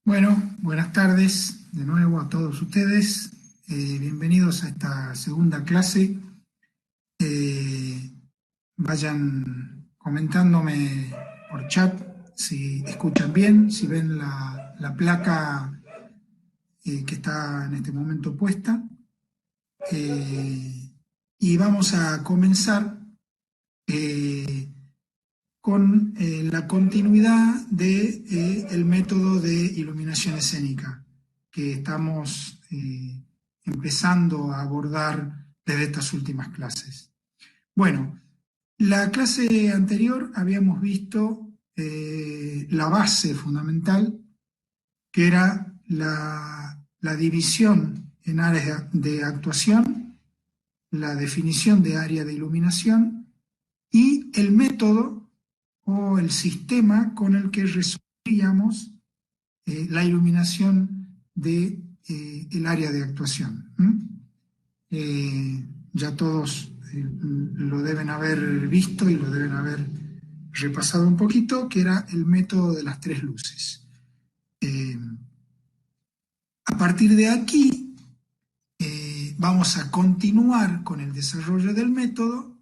Bueno, buenas tardes de nuevo a todos ustedes. Bienvenidos a esta segunda clase. Eh, Vayan comentándome por chat si escuchan bien, si ven la placa que está en este momento puesta. Y vamos a comenzar eh, con la continuidad del método de iluminación escénica que estamos empezando a abordar desde estas últimas clases. Bueno, la clase anterior habíamos visto la base fundamental, que era la división en áreas de actuación, la definición de área de iluminación y el método o el sistema con el que resolvíamos la iluminación de el área de actuación. Ya todos lo deben haber visto y lo deben haber repasado un poquito, que era el método de las tres luces. A partir de aquí vamos a continuar con el desarrollo del método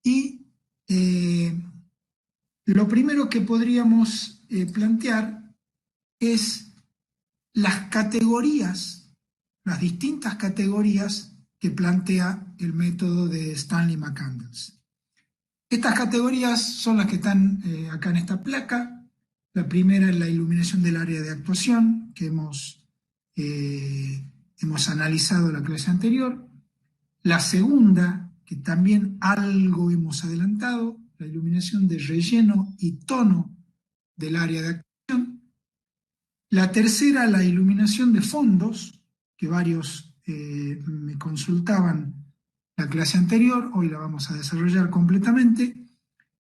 y lo primero que podríamos plantear es las categorías, las distintas categorías que plantea el método de Stanley McCandless. Estas categorías son las que están acá en esta placa. La primera es la iluminación del área de actuación, que hemos analizado en la clase anterior. La segunda, que también algo hemos adelantado, la iluminación de relleno y tono del área de actuación. La tercera, la iluminación de fondos, que varios me consultaban la clase anterior, hoy la vamos a desarrollar completamente.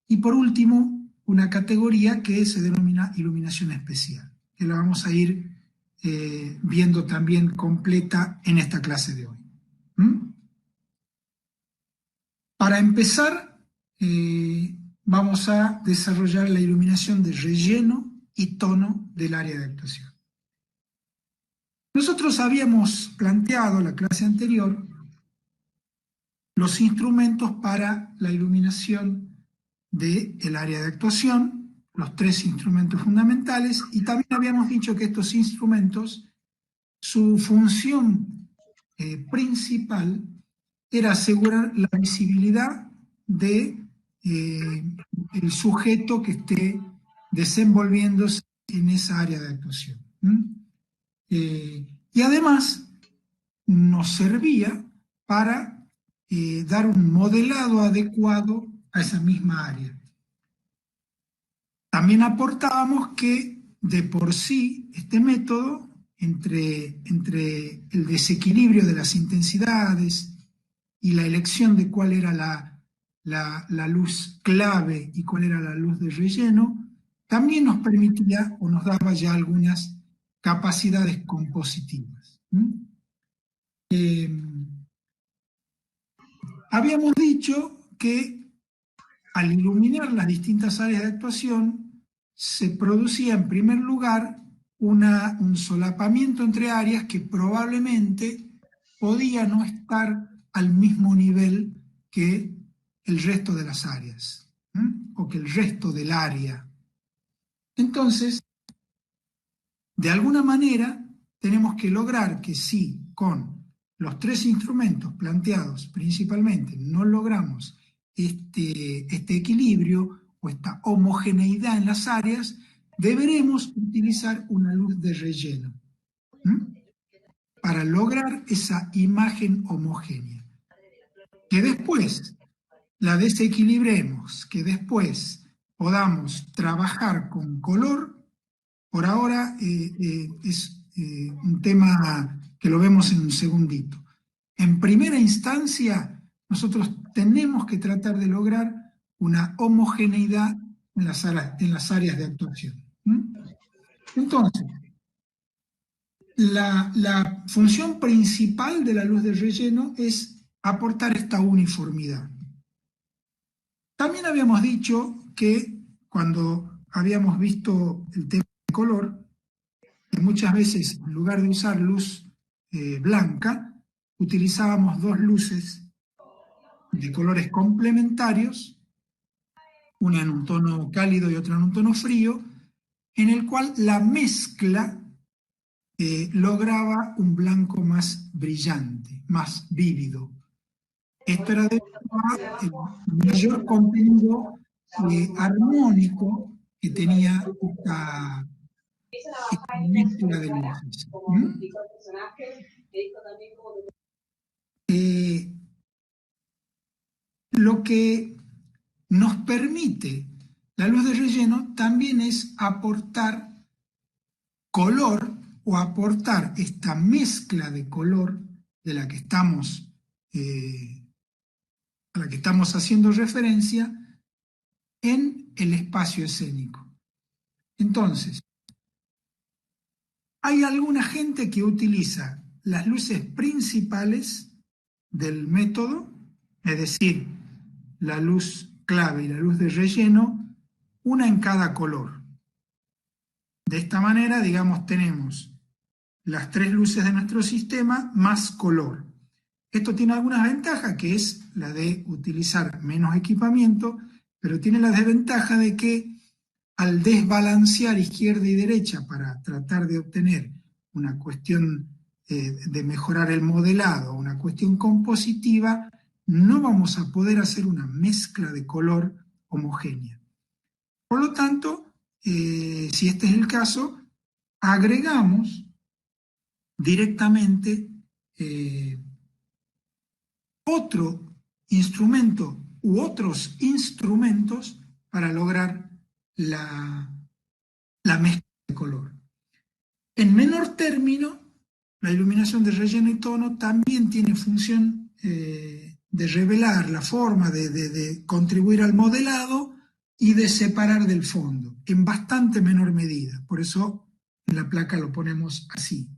Y por último, una categoría que se denomina iluminación especial, que la vamos a ir viendo también completa en esta clase de hoy. Para empezar, vamos a desarrollar la iluminación de relleno y tono del área de actuación. Nosotros habíamos planteado en la clase anterior los instrumentos para la iluminación del área de actuación, los tres instrumentos fundamentales, y también habíamos dicho que estos instrumentos, su función principal era asegurar la visibilidad de el sujeto que esté desenvolviéndose en esa área de actuación. Y además nos servía para dar un modelado adecuado a esa misma área. También aportábamos que de por sí este método, entre el desequilibrio de las intensidades y la elección de cuál era la luz clave y cuál era la luz de relleno, también nos permitía o nos daba ya algunas capacidades compositivas. Habíamos dicho que al iluminar las distintas áreas de actuación se producía en primer lugar un solapamiento entre áreas que probablemente podía no estar al mismo nivel que el resto de las áreas, o que el resto del área. Entonces, de alguna manera, tenemos que lograr que si con los tres instrumentos planteados principalmente no logramos este equilibrio o esta homogeneidad en las áreas, deberemos utilizar una luz de relleno para lograr esa imagen homogénea. Que después la desequilibremos, que después podamos trabajar con color, por ahora es un tema que lo vemos en un segundito. En primera instancia, nosotros tenemos que tratar de lograr una homogeneidad en las áreas de actuación. Entonces, la función principal de la luz de relleno es aportar esta uniformidad. También habíamos dicho que cuando habíamos visto el tema de color, que muchas veces en lugar de usar luz blanca, utilizábamos dos luces de colores complementarios, una en un tono cálido y otra en un tono frío, en el cual la mezcla lograba un blanco más brillante, más vívido. Esto era debido al mayor contenido armónico que tenía esta mezcla de luces. Lo que nos permite la luz de relleno también es aportar color o aportar esta mezcla de color de la que estamos, a la que estamos haciendo referencia en el espacio escénico. Entonces, hay alguna gente que utiliza las luces principales del método, es decir, la luz clave y la luz de relleno, una en cada color. De esta manera, digamos, tenemos las tres luces de nuestro sistema más color. Esto tiene algunas ventajas, que es la de utilizar menos equipamiento, pero tiene la desventaja de que al desbalancear izquierda y derecha para tratar de obtener una cuestión de mejorar el modelado, una cuestión compositiva, no vamos a poder hacer una mezcla de color homogénea. Por lo tanto, si este es el caso, agregamos directamente otro instrumento u otros instrumentos para lograr la mezcla de color. En menor término, la iluminación de relleno y tono también tiene función de revelar la forma, de contribuir al modelado y de separar del fondo, en bastante menor medida. Por eso en la placa lo ponemos así.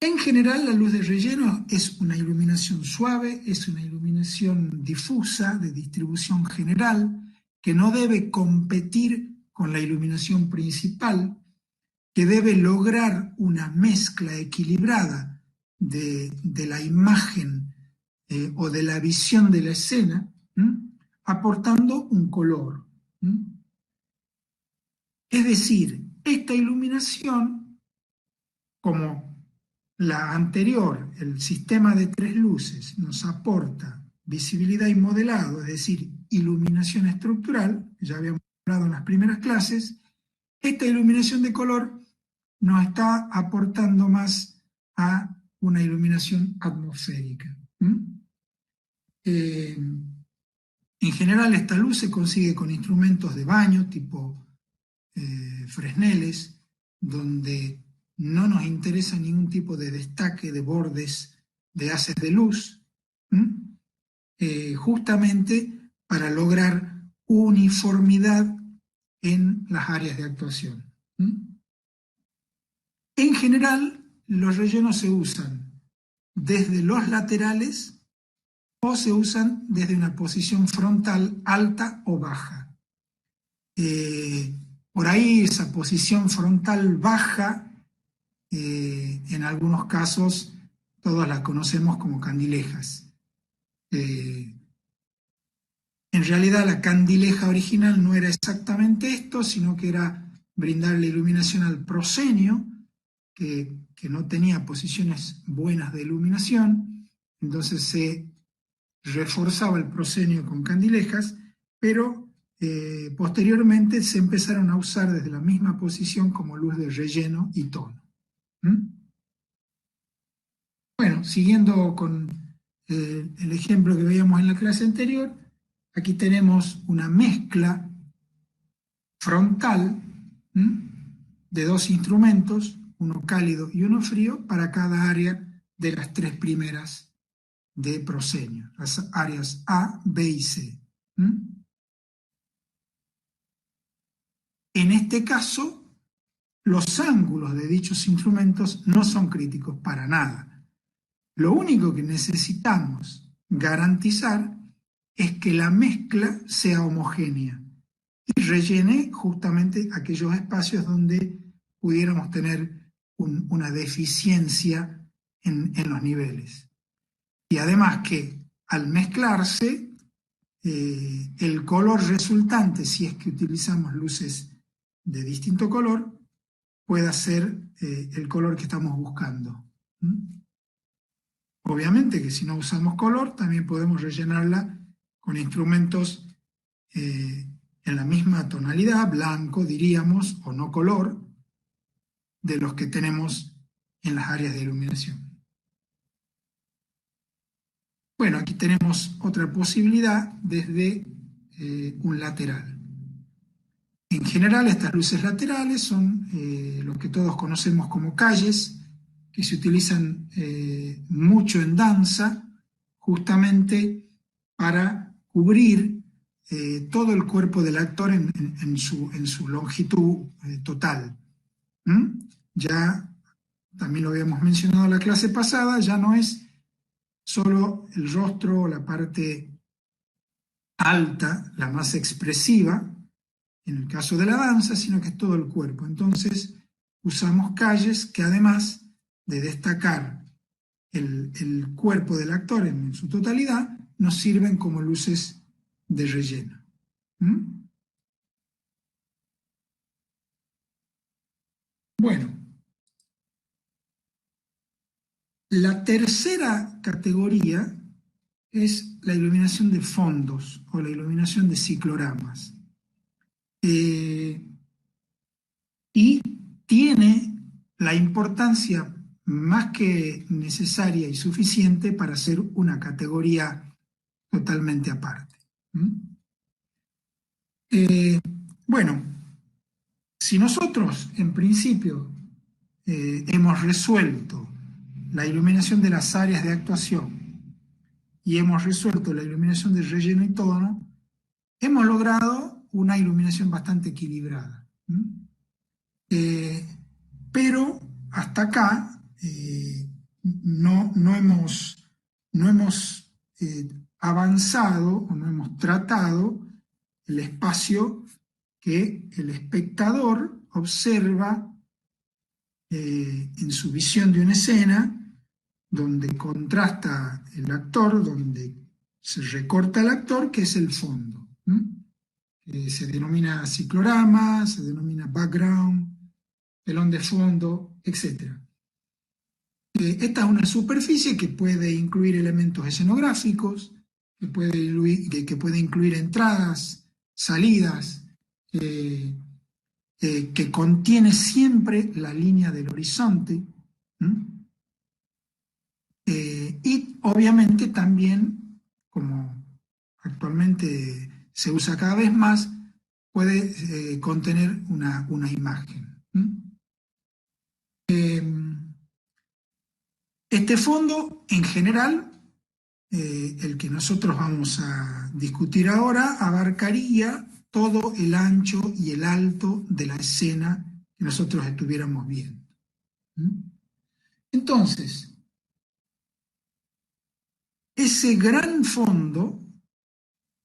En general, la luz de relleno es una iluminación suave, es una iluminación difusa, de distribución general, que no debe competir con la iluminación principal, que debe lograr una mezcla equilibrada de la imagen o de la visión de la escena, aportando un color. Es decir, esta iluminación, como la anterior, el sistema de tres luces, nos aporta visibilidad y modelado, es decir, iluminación estructural, que ya habíamos hablado en las primeras clases. Esta iluminación de color nos está aportando más a una iluminación atmosférica. En general, esta luz se consigue con instrumentos de baño tipo Fresneles, donde no nos interesa ningún tipo de destaque de bordes de haces de luz, justamente para lograr uniformidad en las áreas de actuación. En general, los rellenos se usan desde los laterales o se usan desde una posición frontal alta o baja. Por ahí esa posición frontal baja, en algunos casos todos la conocemos como candilejas. En realidad la candileja original no era exactamente esto, sino que era brindarle iluminación al proscenio, que no tenía posiciones buenas de iluminación, entonces se reforzaba el proscenio con candilejas, pero posteriormente se empezaron a usar desde la misma posición como luz de relleno y tono. Bueno, siguiendo con el ejemplo que veíamos en la clase anterior, aquí tenemos una mezcla frontal de dos instrumentos, uno cálido y uno frío, para cada área de las tres primeras de proscenio, las áreas A, B y C. En este caso, los ángulos de dichos instrumentos no son críticos para nada. Lo único que necesitamos garantizar es que la mezcla sea homogénea y rellene justamente aquellos espacios donde pudiéramos tener una deficiencia en los niveles. Y además que al mezclarse, el color resultante, si es que utilizamos luces de distinto color, pueda ser el color que estamos buscando. Obviamente que si no usamos color, también podemos rellenarla con instrumentos en la misma tonalidad, blanco diríamos, o no color, de los que tenemos en las áreas de iluminación. Bueno, aquí tenemos otra posibilidad desde un lateral. En general, estas luces laterales son lo que todos conocemos como calles, que se utilizan mucho en danza, justamente para cubrir todo el cuerpo del actor en su longitud total. Ya también lo habíamos mencionado en la clase pasada, ya no es solo el rostro o la parte alta, la más expresiva, en el caso de la danza, sino que es todo el cuerpo. Entonces, usamos calles que además de destacar el cuerpo del actor en su totalidad, nos sirven como luces de relleno. Bueno, la tercera categoría es la iluminación de fondos o la iluminación de cicloramas. Y tiene la importancia más que necesaria y suficiente para ser una categoría totalmente aparte. Bueno, si nosotros en principio hemos resuelto la iluminación de las áreas de actuación y hemos resuelto la iluminación de relleno y tono, hemos logrado una iluminación bastante equilibrada. Pero hasta acá no hemos avanzado o no hemos tratado el espacio que el espectador observa en su visión de una escena, donde contrasta el actor, donde se recorta el actor, que es el fondo. Se denomina ciclorama, se denomina background, telón de fondo, etc. Esta es una superficie que puede incluir elementos escenográficos, que puede incluir entradas, salidas, que contiene siempre la línea del horizonte. Y obviamente también, como actualmente se usa cada vez más, puede contener una imagen. Este fondo, en general, el que nosotros vamos a discutir ahora, abarcaría todo el ancho y el alto de la escena que nosotros estuviéramos viendo. Entonces, ese gran fondo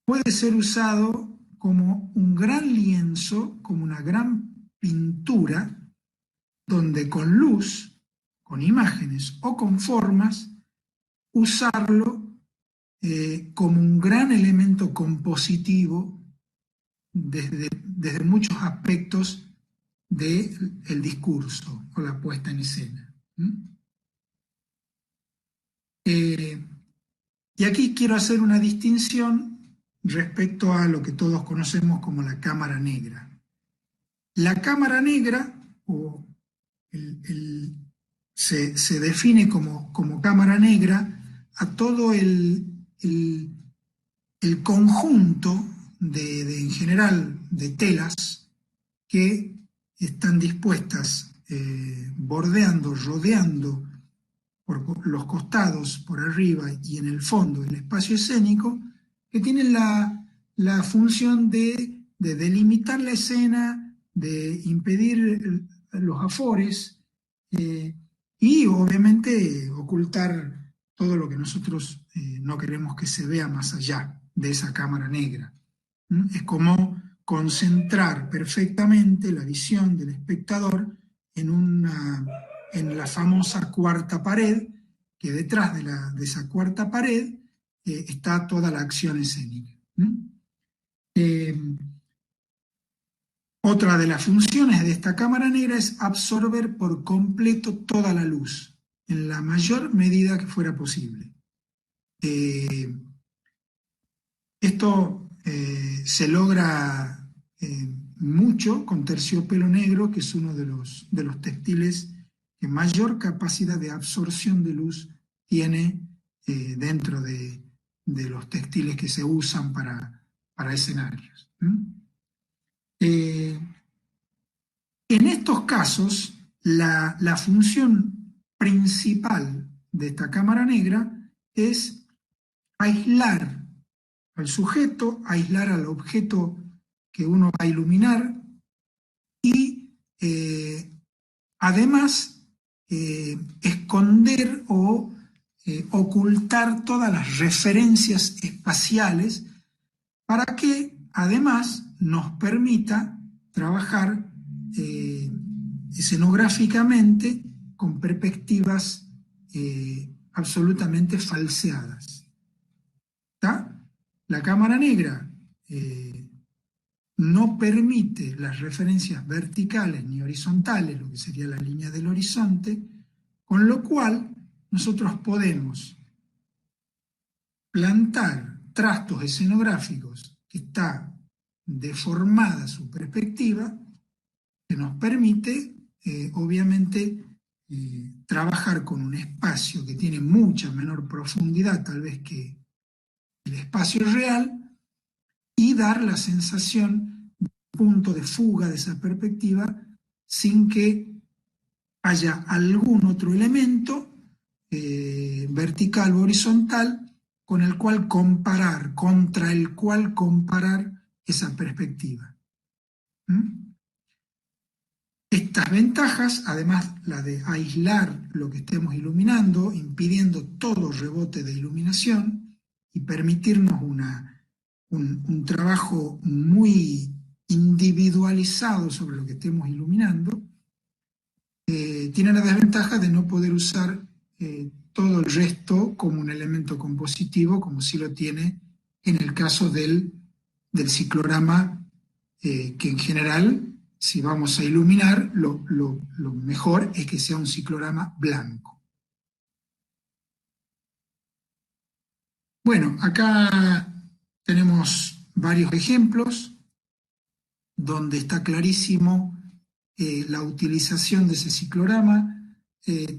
puede ser usado como un gran lienzo, como una gran pintura, donde con luz, con imágenes o con formas, usarlo como un gran elemento compositivo desde muchos aspectos del discurso o la puesta en escena. Y aquí quiero hacer una distinción respecto a lo que todos conocemos como la cámara negra. La cámara negra, se define como cámara negra a todo el conjunto en general de telas que están dispuestas bordeando, rodeando por los costados, por arriba y en el fondo el espacio escénico, que tienen la función de delimitar la escena, de impedir los afores y obviamente ocultar todo lo que nosotros no queremos que se vea más allá de esa cámara negra. Es como concentrar perfectamente la visión del espectador en la famosa cuarta pared, que detrás de esa cuarta pared está toda la acción escénica. Otra de las funciones de esta cámara negra es absorber por completo toda la luz, en la mayor medida que fuera posible. Esto se logra mucho con terciopelo negro, que es uno de los textiles que mayor capacidad de absorción de luz tiene dentro de los textiles que se usan para escenarios. En estos casos, la función principal de esta cámara negra es aislar al sujeto, aislar al objeto que uno va a iluminar y además esconder o ocultar todas las referencias espaciales para que además nos permita trabajar escenográficamente con perspectivas absolutamente falseadas. ¿Está? La cámara negra no permite las referencias verticales ni horizontales, lo que sería la línea del horizonte, con lo cual nosotros podemos plantar trastos escenográficos que está deformada su perspectiva, que nos permite, obviamente, trabajar con un espacio que tiene mucha menor profundidad tal vez que el espacio real, y dar la sensación de un punto de fuga de esa perspectiva sin que haya algún otro elemento vertical o horizontal con el cual comparar, contra el cual comparar esa perspectiva. Estas ventajas, además la de aislar lo que estemos iluminando, impidiendo todo rebote de iluminación y permitirnos un trabajo muy individualizado sobre lo que estemos iluminando, tiene la desventaja de no poder usar todo el resto como un elemento compositivo, como sí lo tiene en el caso del ciclorama, que en general, si vamos a iluminar, lo mejor es que sea un ciclorama blanco. Bueno, acá tenemos varios ejemplos donde está clarísimo la utilización de ese ciclorama,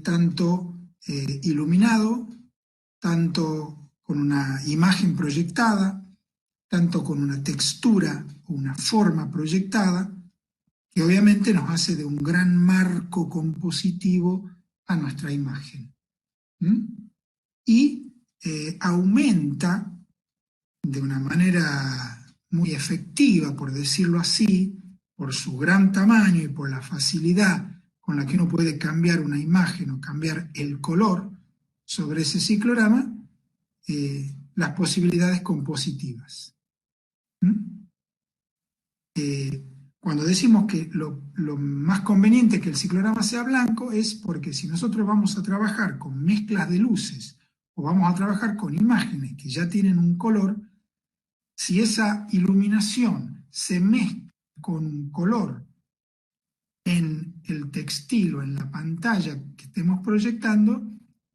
tanto iluminado, tanto con una imagen proyectada, tanto con una textura o una forma proyectada, que obviamente nos hace de un gran marco compositivo a nuestra imagen. Y aumenta de una manera muy efectiva, por decirlo así, por su gran tamaño y por la facilidad con la que uno puede cambiar una imagen o cambiar el color sobre ese ciclorama, las posibilidades compositivas. Cuando decimos que lo más conveniente es que el ciclorama sea blanco es porque si nosotros vamos a trabajar con mezclas de luces o vamos a trabajar con imágenes que ya tienen un color, si esa iluminación se mezcla con un color en el textil o en la pantalla que estemos proyectando,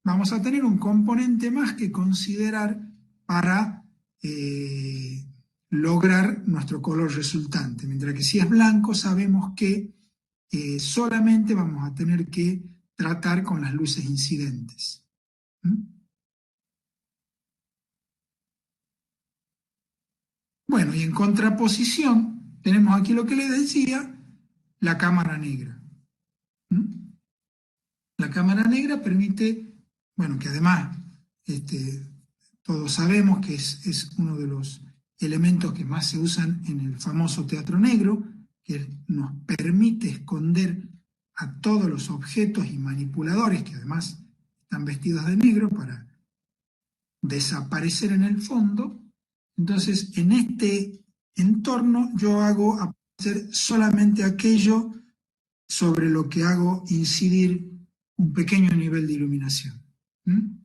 vamos a tener un componente más que considerar para lograr nuestro color resultante. Mientras que si es blanco sabemos que solamente vamos a tener que tratar con las luces incidentes. Bueno, y en contraposición tenemos aquí lo que les decía, la cámara negra. La cámara negra permite, bueno, que además todos sabemos que es uno de los elementos que más se usan en el famoso teatro negro, que nos permite esconder a todos los objetos y manipuladores que además están vestidos de negro para desaparecer en el fondo. Entonces, en este entorno yo hago aparecer solamente aquello sobre lo que hago incidir un pequeño nivel de iluminación. ¿Mm?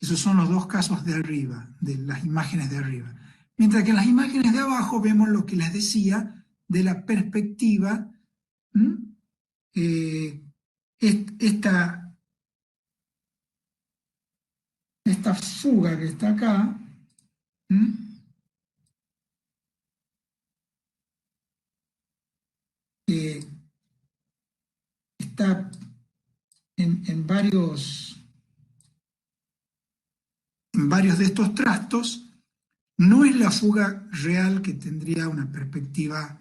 Esos son los dos casos de arriba, de las imágenes de arriba. Mientras que en las imágenes de abajo vemos lo que les decía de la perspectiva. ¿Mm? Esta fuga que está acá, está en varios de estos trastos, no es la fuga real que tendría una perspectiva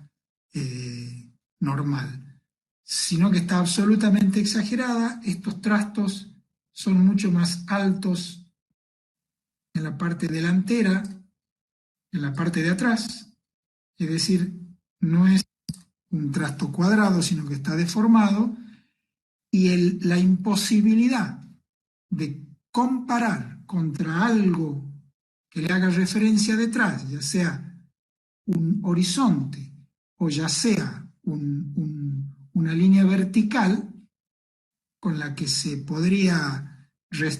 normal, sino que está absolutamente exagerada. Estos trastos son mucho más altos en la parte delantera, en la parte de atrás, es decir, no es un trasto cuadrado, sino que está deformado, y la imposibilidad de comparar contra algo que le haga referencia detrás, ya sea un horizonte o ya sea una línea vertical con la que se podría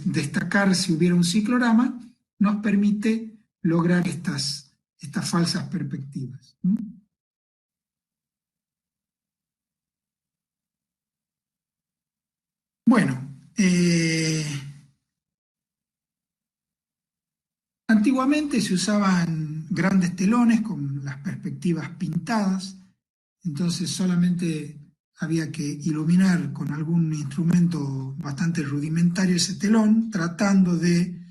destacar si hubiera un ciclorama, nos permite lograr estas falsas perspectivas. Bueno, antiguamente se usaban grandes telones con las perspectivas pintadas, entonces solamente había que iluminar con algún instrumento bastante rudimentario ese telón, tratando de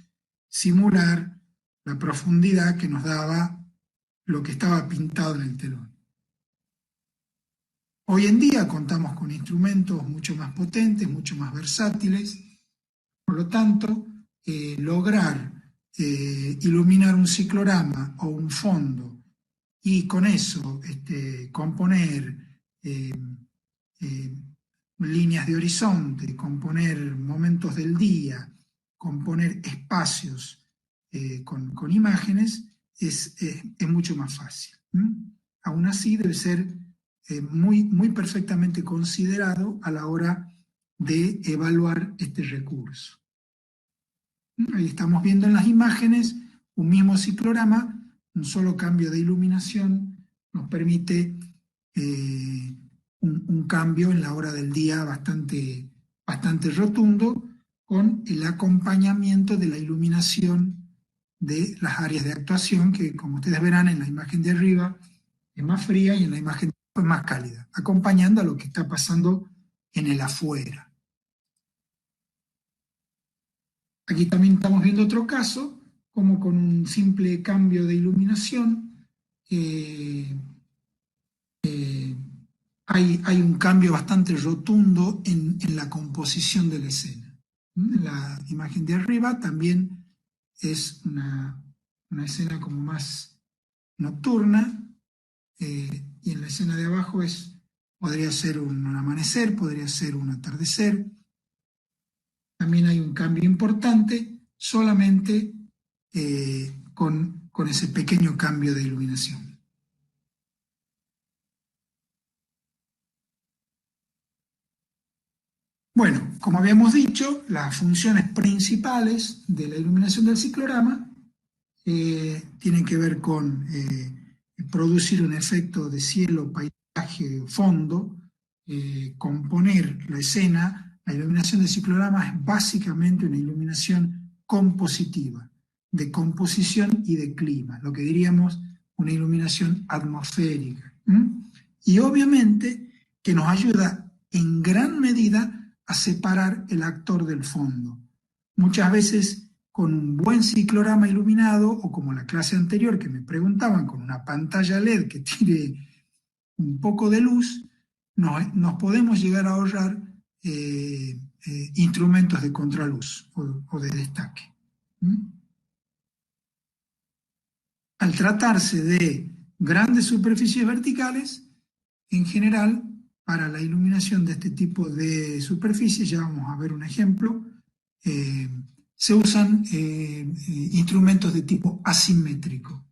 simular la profundidad que nos daba lo que estaba pintado en el telón. Hoy en día contamos con instrumentos mucho más potentes, mucho más versátiles, por lo tanto, lograr iluminar un ciclorama o un fondo y con eso componer eh, líneas de horizonte, componer momentos del día, componer espacios con imágenes, es mucho más fácil. Aún así, debe ser muy perfectamente considerado a la hora de evaluar este recurso. Ahí estamos viendo en las imágenes un mismo ciclorama, un solo cambio de iluminación nos permite un cambio en la hora del día bastante rotundo, con el acompañamiento de la iluminación de las áreas de actuación, que como ustedes verán en la imagen de arriba es más fría y en la imagen de abajo es más cálida, acompañando a lo que está pasando en el afuera. Aquí también estamos viendo otro caso, como con un simple cambio de iluminación hay un cambio bastante rotundo en la composición de la escena. La imagen de arriba también es una escena como más nocturna, y en la escena de abajo podría ser un amanecer, podría ser un atardecer. También hay un cambio importante solamente con ese pequeño cambio de iluminación. Bueno, como habíamos dicho, las funciones principales de la iluminación del ciclorama tienen que ver con producir un efecto de cielo, paisaje, fondo, componer la escena. La iluminación del ciclorama es básicamente una iluminación compositiva, de composición y de clima, lo que diríamos una iluminación atmosférica. Y obviamente que nos ayuda en gran medida a separar el actor del fondo. Muchas veces con un buen ciclorama iluminado, o como la clase anterior que me preguntaban, con una pantalla LED que tire un poco de luz, nos podemos llegar a ahorrar instrumentos de contraluz o de destaque. Al tratarse de grandes superficies verticales, en general, para la iluminación de este tipo de superficies, ya vamos a ver un ejemplo, se usan instrumentos de tipo asimétrico.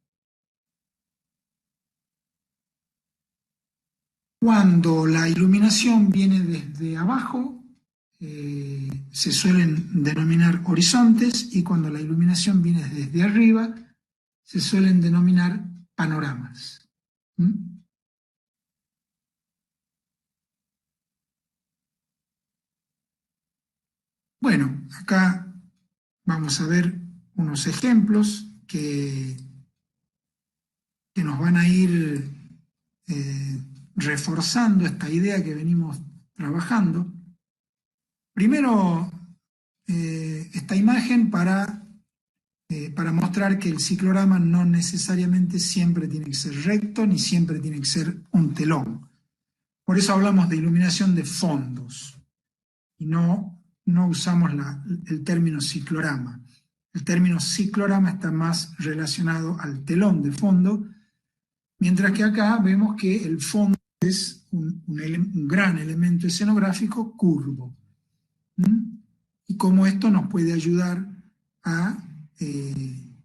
Cuando la iluminación viene desde abajo, se suelen denominar horizontes, y cuando la iluminación viene desde arriba, se suelen denominar panoramas. ¿Mm? Bueno, acá vamos a ver unos ejemplos que nos van a ir reforzando esta idea que venimos trabajando. Primero, esta imagen para mostrar que el ciclorama no necesariamente siempre tiene que ser recto, ni siempre tiene que ser un telón. Por eso hablamos de iluminación de fondos, y no usamos el término ciclorama. El término ciclorama está más relacionado al telón de fondo, mientras que acá vemos que el fondo es un gran elemento escenográfico curvo. ¿Mm? Y cómo esto nos puede ayudar a,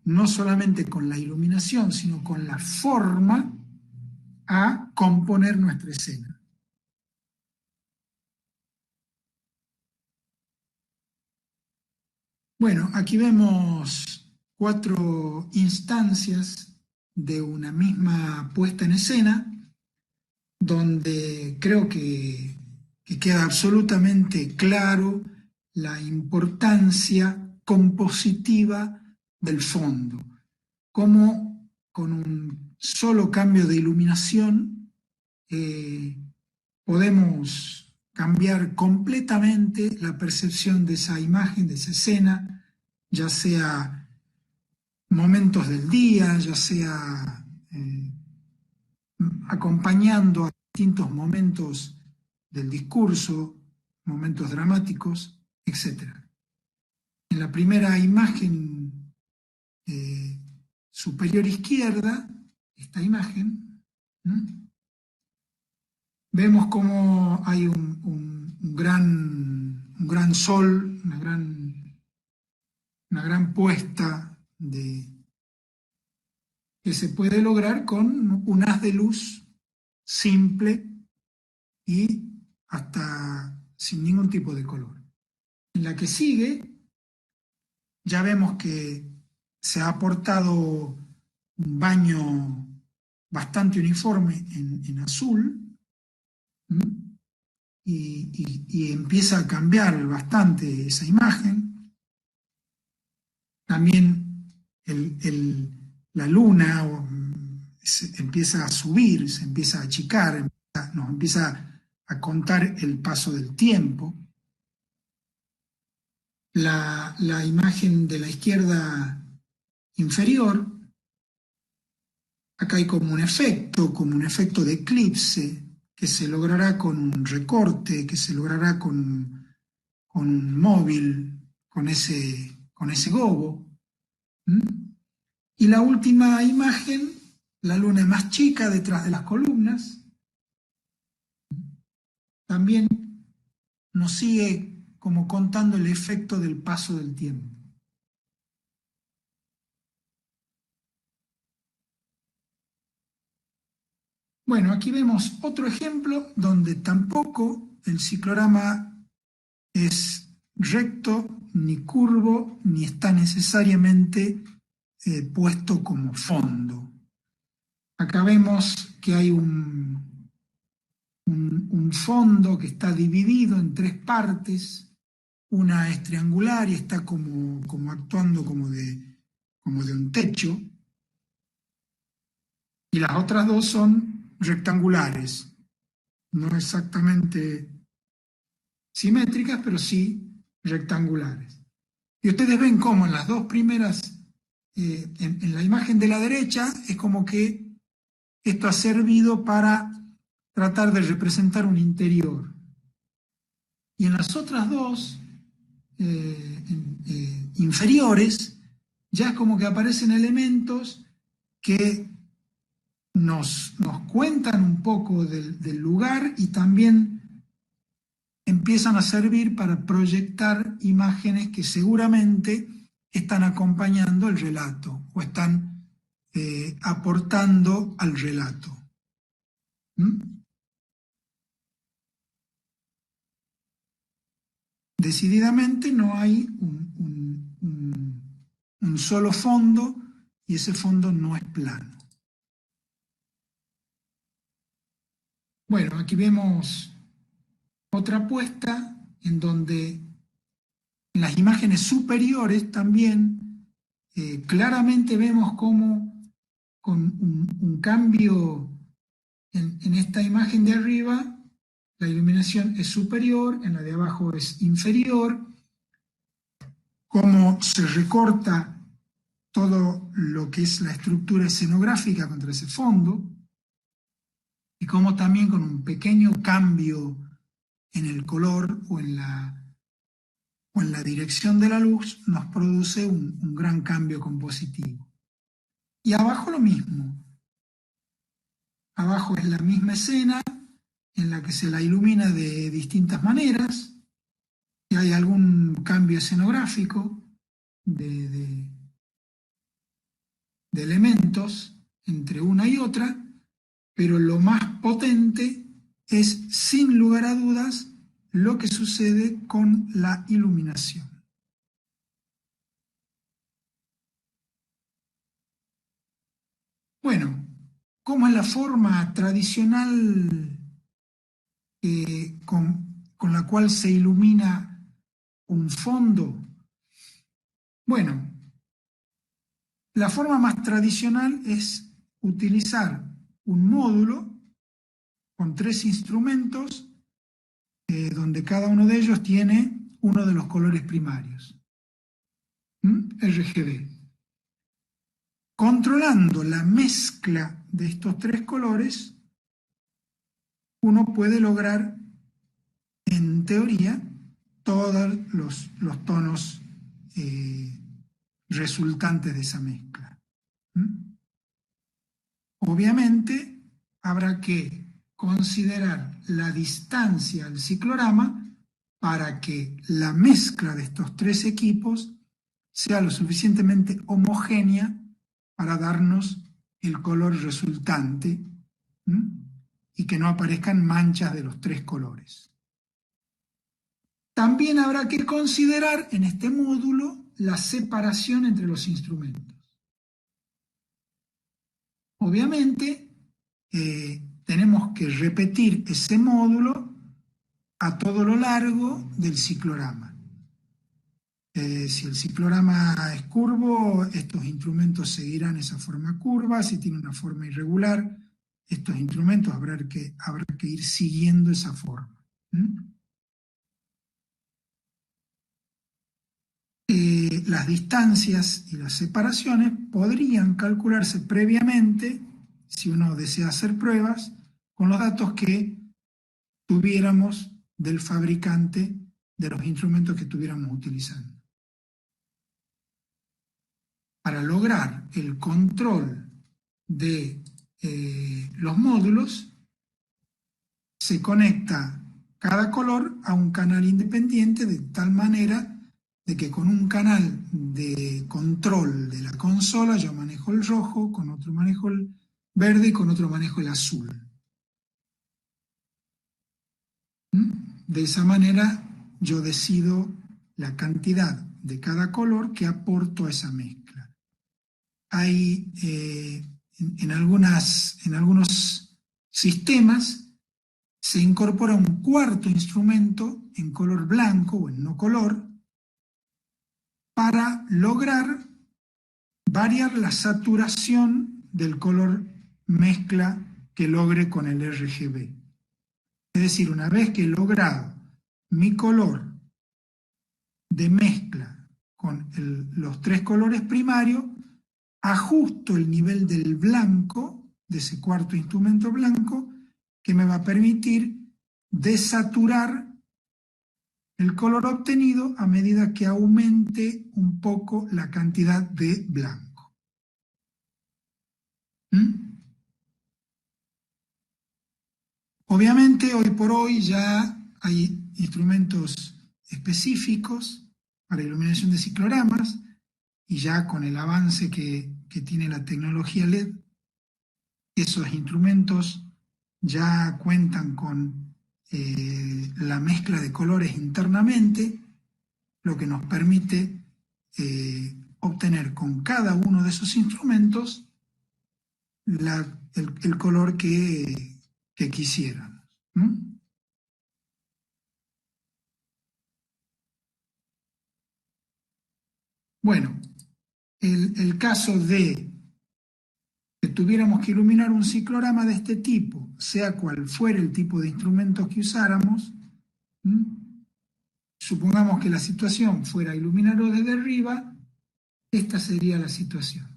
no solamente con la iluminación, sino con la forma, a componer nuestra escena. Bueno, aquí vemos 4 instancias de una misma puesta en escena, donde creo que queda absolutamente claro la importancia compositiva del fondo, cómo con un solo cambio de iluminación podemos cambiar completamente la percepción de esa imagen, de esa escena, ya sea momentos del día, ya sea acompañando a distintos momentos del discurso, momentos dramáticos, etc. En la primera imagen superior izquierda, esta imagen, vemos cómo hay un gran sol, una gran puesta que se puede lograr con un haz de luz simple y hasta sin ningún tipo de color. En la que sigue, ya vemos que se ha aportado un baño bastante uniforme en azul, y empieza a cambiar bastante esa imagen. También la luna empieza a subir, se empieza a achicar, nos empieza a contar el paso del tiempo. La imagen de la izquierda inferior, acá hay como un efecto de eclipse, que se logrará con un recorte, que se logrará con un móvil, con ese gobo. Y la última imagen, la luna más chica detrás de las columnas, también nos sigue como contando el efecto del paso del tiempo. Bueno, aquí vemos otro ejemplo donde tampoco el ciclorama es recto, ni curvo, ni está necesariamente puesto como fondo. Acá vemos que hay un fondo que está dividido en 3 partes. Una es triangular y está como actuando como de un techo, y las otras 2 son rectangulares, no exactamente simétricas, pero sí rectangulares. Y ustedes ven cómo en las 2 primeras, en la imagen de la derecha, es como que esto ha servido para tratar de representar un interior. Y en las otras 2 inferiores, ya es como que aparecen elementos que nos cuentan un poco del lugar, y también empiezan a servir para proyectar imágenes que seguramente están acompañando el relato o están aportando al relato. ¿Mm? decididamente no hay un solo fondo y ese fondo no es plano. Bueno, aquí vemos otra apuesta en donde en las imágenes superiores también claramente vemos cómo con un cambio en esta imagen de arriba, la iluminación es superior, en la de abajo es inferior, cómo se recorta todo lo que es la estructura escenográfica contra ese fondo, y cómo también con un pequeño cambio en el color o en la dirección de la luz nos produce un gran cambio compositivo. Y abajo lo mismo. Abajo es la misma escena en la que se la ilumina de distintas maneras y hay algún cambio escenográfico de elementos entre una y otra, pero lo más potente es, sin lugar a dudas, lo que sucede con la iluminación. Bueno, ¿cómo es la forma tradicional con la cual se ilumina un fondo? Bueno, la forma más tradicional es utilizar un módulo con 3 instrumentos donde cada uno de ellos tiene uno de los colores primarios, RGB. Controlando la mezcla de estos 3 colores, uno puede lograr, en teoría, todos los tonos resultantes de esa mezcla. Obviamente, habrá que considerar la distancia al ciclorama para que la mezcla de estos 3 equipos sea lo suficientemente homogénea para darnos el color resultante, y que no aparezcan manchas de los 3 colores. También habrá que considerar en este módulo la separación entre los instrumentos. Obviamente, tenemos que repetir ese módulo a todo lo largo del ciclorama. Si el ciclorama es curvo, estos instrumentos seguirán esa forma curva. Si tiene una forma irregular, estos instrumentos habrá que ir siguiendo esa forma. Las distancias y las separaciones podrían calcularse previamente, si uno desea hacer pruebas, con los datos que tuviéramos del fabricante de los instrumentos que estuviéramos utilizando. Para lograr el control de los módulos, se conecta cada color a un canal independiente de tal manera de que con un canal de control de la consola yo manejo el rojo, con otro manejo el verde y con otro manejo el azul. De esa manera yo decido la cantidad de cada color que aporto a esa mezcla. Hay en algunos sistemas se incorpora un cuarto instrumento en color blanco o en no color para lograr variar la saturación del color mezcla que logre con el RGB. Es decir, una vez que he logrado mi color de mezcla con los 3 colores primarios, ajusto el nivel del blanco, de ese cuarto instrumento blanco, que me va a permitir desaturar el color obtenido a medida que aumente un poco la cantidad de blanco. Obviamente, hoy por hoy ya hay instrumentos específicos para iluminación de cicloramas, y ya con el avance que tiene la tecnología LED, esos instrumentos ya cuentan con la mezcla de colores internamente, lo que nos permite obtener con cada uno de esos instrumentos el color que quisiéramos. ¿Mm? Bueno, el caso de que tuviéramos que iluminar un ciclorama de este tipo, sea cual fuera el tipo de instrumentos que usáramos, supongamos que la situación fuera iluminarlo desde arriba, esta sería la situación.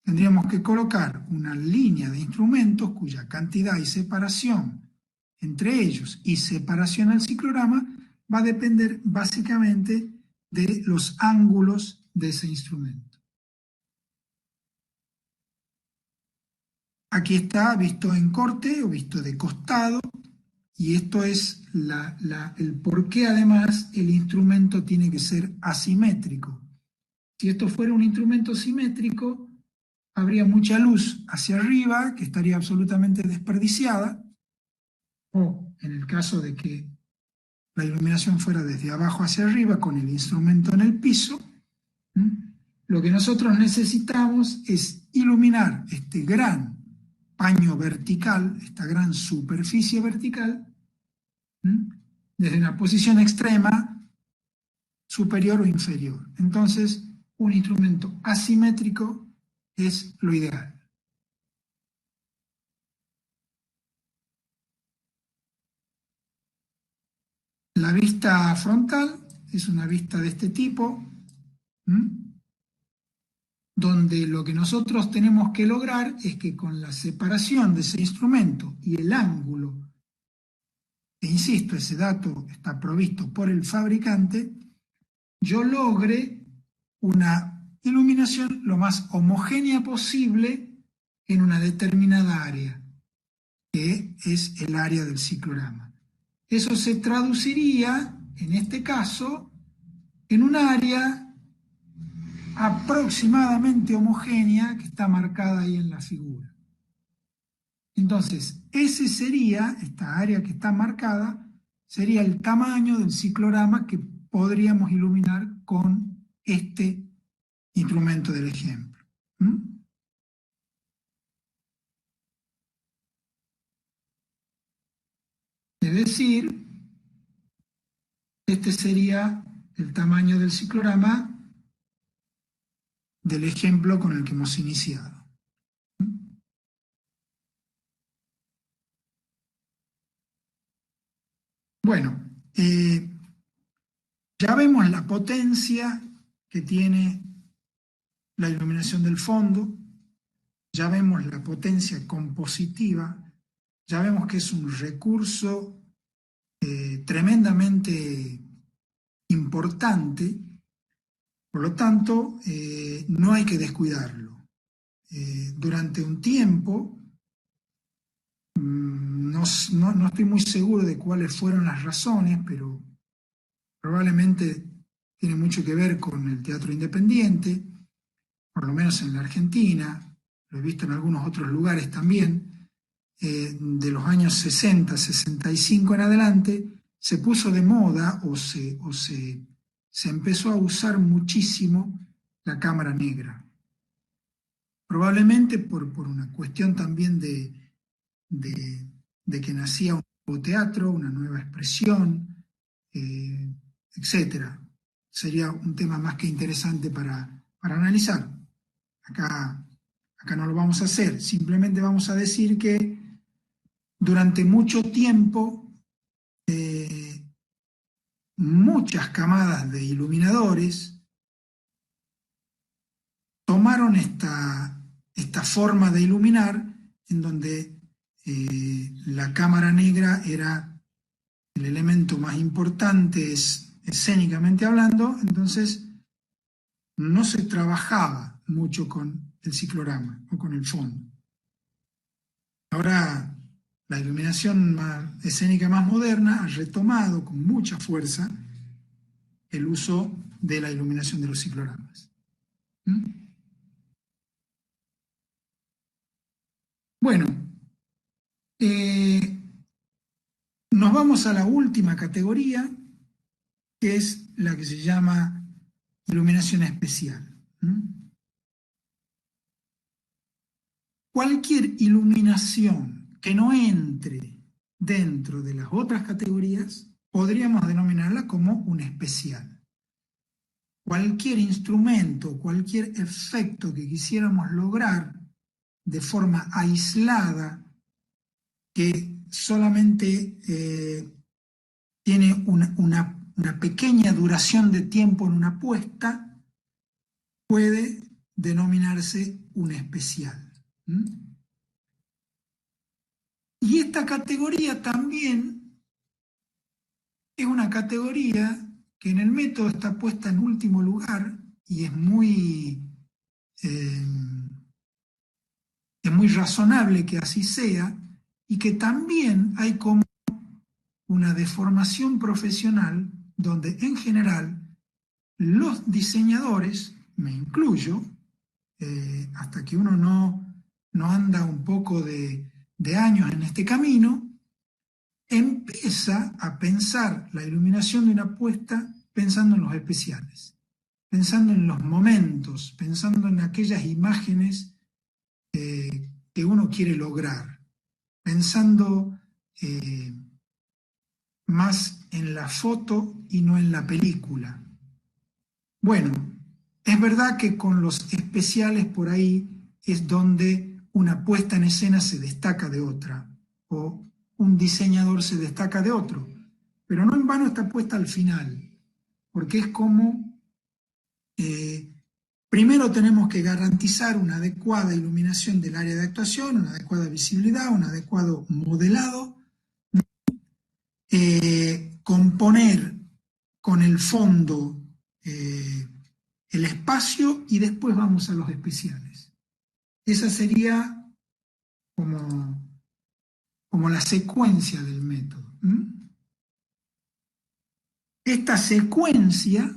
Tendríamos que colocar una línea de instrumentos cuya cantidad y separación entre ellos y separación al ciclorama va a depender básicamente de los ángulos de ese instrumento. Aquí está visto en corte o visto de costado, y esto es el por qué además el instrumento tiene que ser asimétrico. Si esto fuera un instrumento simétrico, habría mucha luz hacia arriba que estaría absolutamente desperdiciada, o en el caso de que la iluminación fuera desde abajo hacia arriba con el instrumento en el piso, lo que nosotros necesitamos es iluminar este gran paño vertical, esta gran superficie vertical, desde una posición extrema, superior o inferior. Entonces, un instrumento asimétrico es lo ideal. La vista frontal es una vista de este tipo, donde lo que nosotros tenemos que lograr es que con la separación de ese instrumento y el ángulo, e insisto, ese dato está provisto por el fabricante, yo logre una iluminación lo más homogénea posible en una determinada área, que es el área del ciclorama. Eso se traduciría, en este caso, en un área aproximadamente homogénea que está marcada ahí en la figura. Entonces, esta área que está marcada, sería el tamaño del ciclorama que podríamos iluminar con este instrumento del ejemplo. Es decir, este sería el tamaño del ciclorama del ejemplo con el que hemos iniciado. Bueno, ya vemos la potencia que tiene la iluminación del fondo, ya vemos la potencia compositiva, ya vemos que es un recurso tremendamente importante, por lo tanto, no hay que descuidarlo. Durante un tiempo, no estoy muy seguro de cuáles fueron las razones, pero probablemente tiene mucho que ver con el teatro independiente, por lo menos en la Argentina, lo he visto en algunos otros lugares también, de los años 60, 65 en adelante, se puso de moda o se empezó a usar muchísimo la cámara negra. Probablemente por una cuestión también de que nacía un nuevo teatro, una nueva expresión, etc. Sería un tema más que interesante para analizar. Acá no lo vamos a hacer, simplemente vamos a decir que durante mucho tiempo muchas camadas de iluminadores tomaron esta forma de iluminar en donde la cámara negra era el elemento más importante escénicamente hablando, entonces no se trabajaba mucho con el ciclorama o con el fondo. Ahora la iluminación escénica más moderna ha retomado con mucha fuerza el uso de la iluminación de los cicloramas. Bueno, nos vamos a la última categoría, que es la que se llama iluminación especial. Cualquier iluminación que no entre dentro de las otras categorías, podríamos denominarla como un especial. Cualquier instrumento, cualquier efecto que quisiéramos lograr de forma aislada, que solamente tiene una pequeña duración de tiempo en una puesta, puede denominarse un especial. Y esta categoría también es una categoría que en el método está puesta en último lugar y es muy razonable que así sea, y que también hay como una deformación profesional donde en general los diseñadores, me incluyo, hasta que uno no anda un poco de años en este camino, empieza a pensar la iluminación de una puesta pensando en los especiales, pensando en los momentos, pensando en aquellas imágenes que uno quiere lograr, pensando más en la foto y no en la película. Bueno, es verdad que con los especiales por ahí es donde una puesta en escena se destaca de otra, o un diseñador se destaca de otro, pero no en vano está puesta al final, porque es como, primero tenemos que garantizar una adecuada iluminación del área de actuación, una adecuada visibilidad, un adecuado modelado, componer con el fondo el espacio y después vamos a los especiales. Esa sería como la secuencia del método. Esta secuencia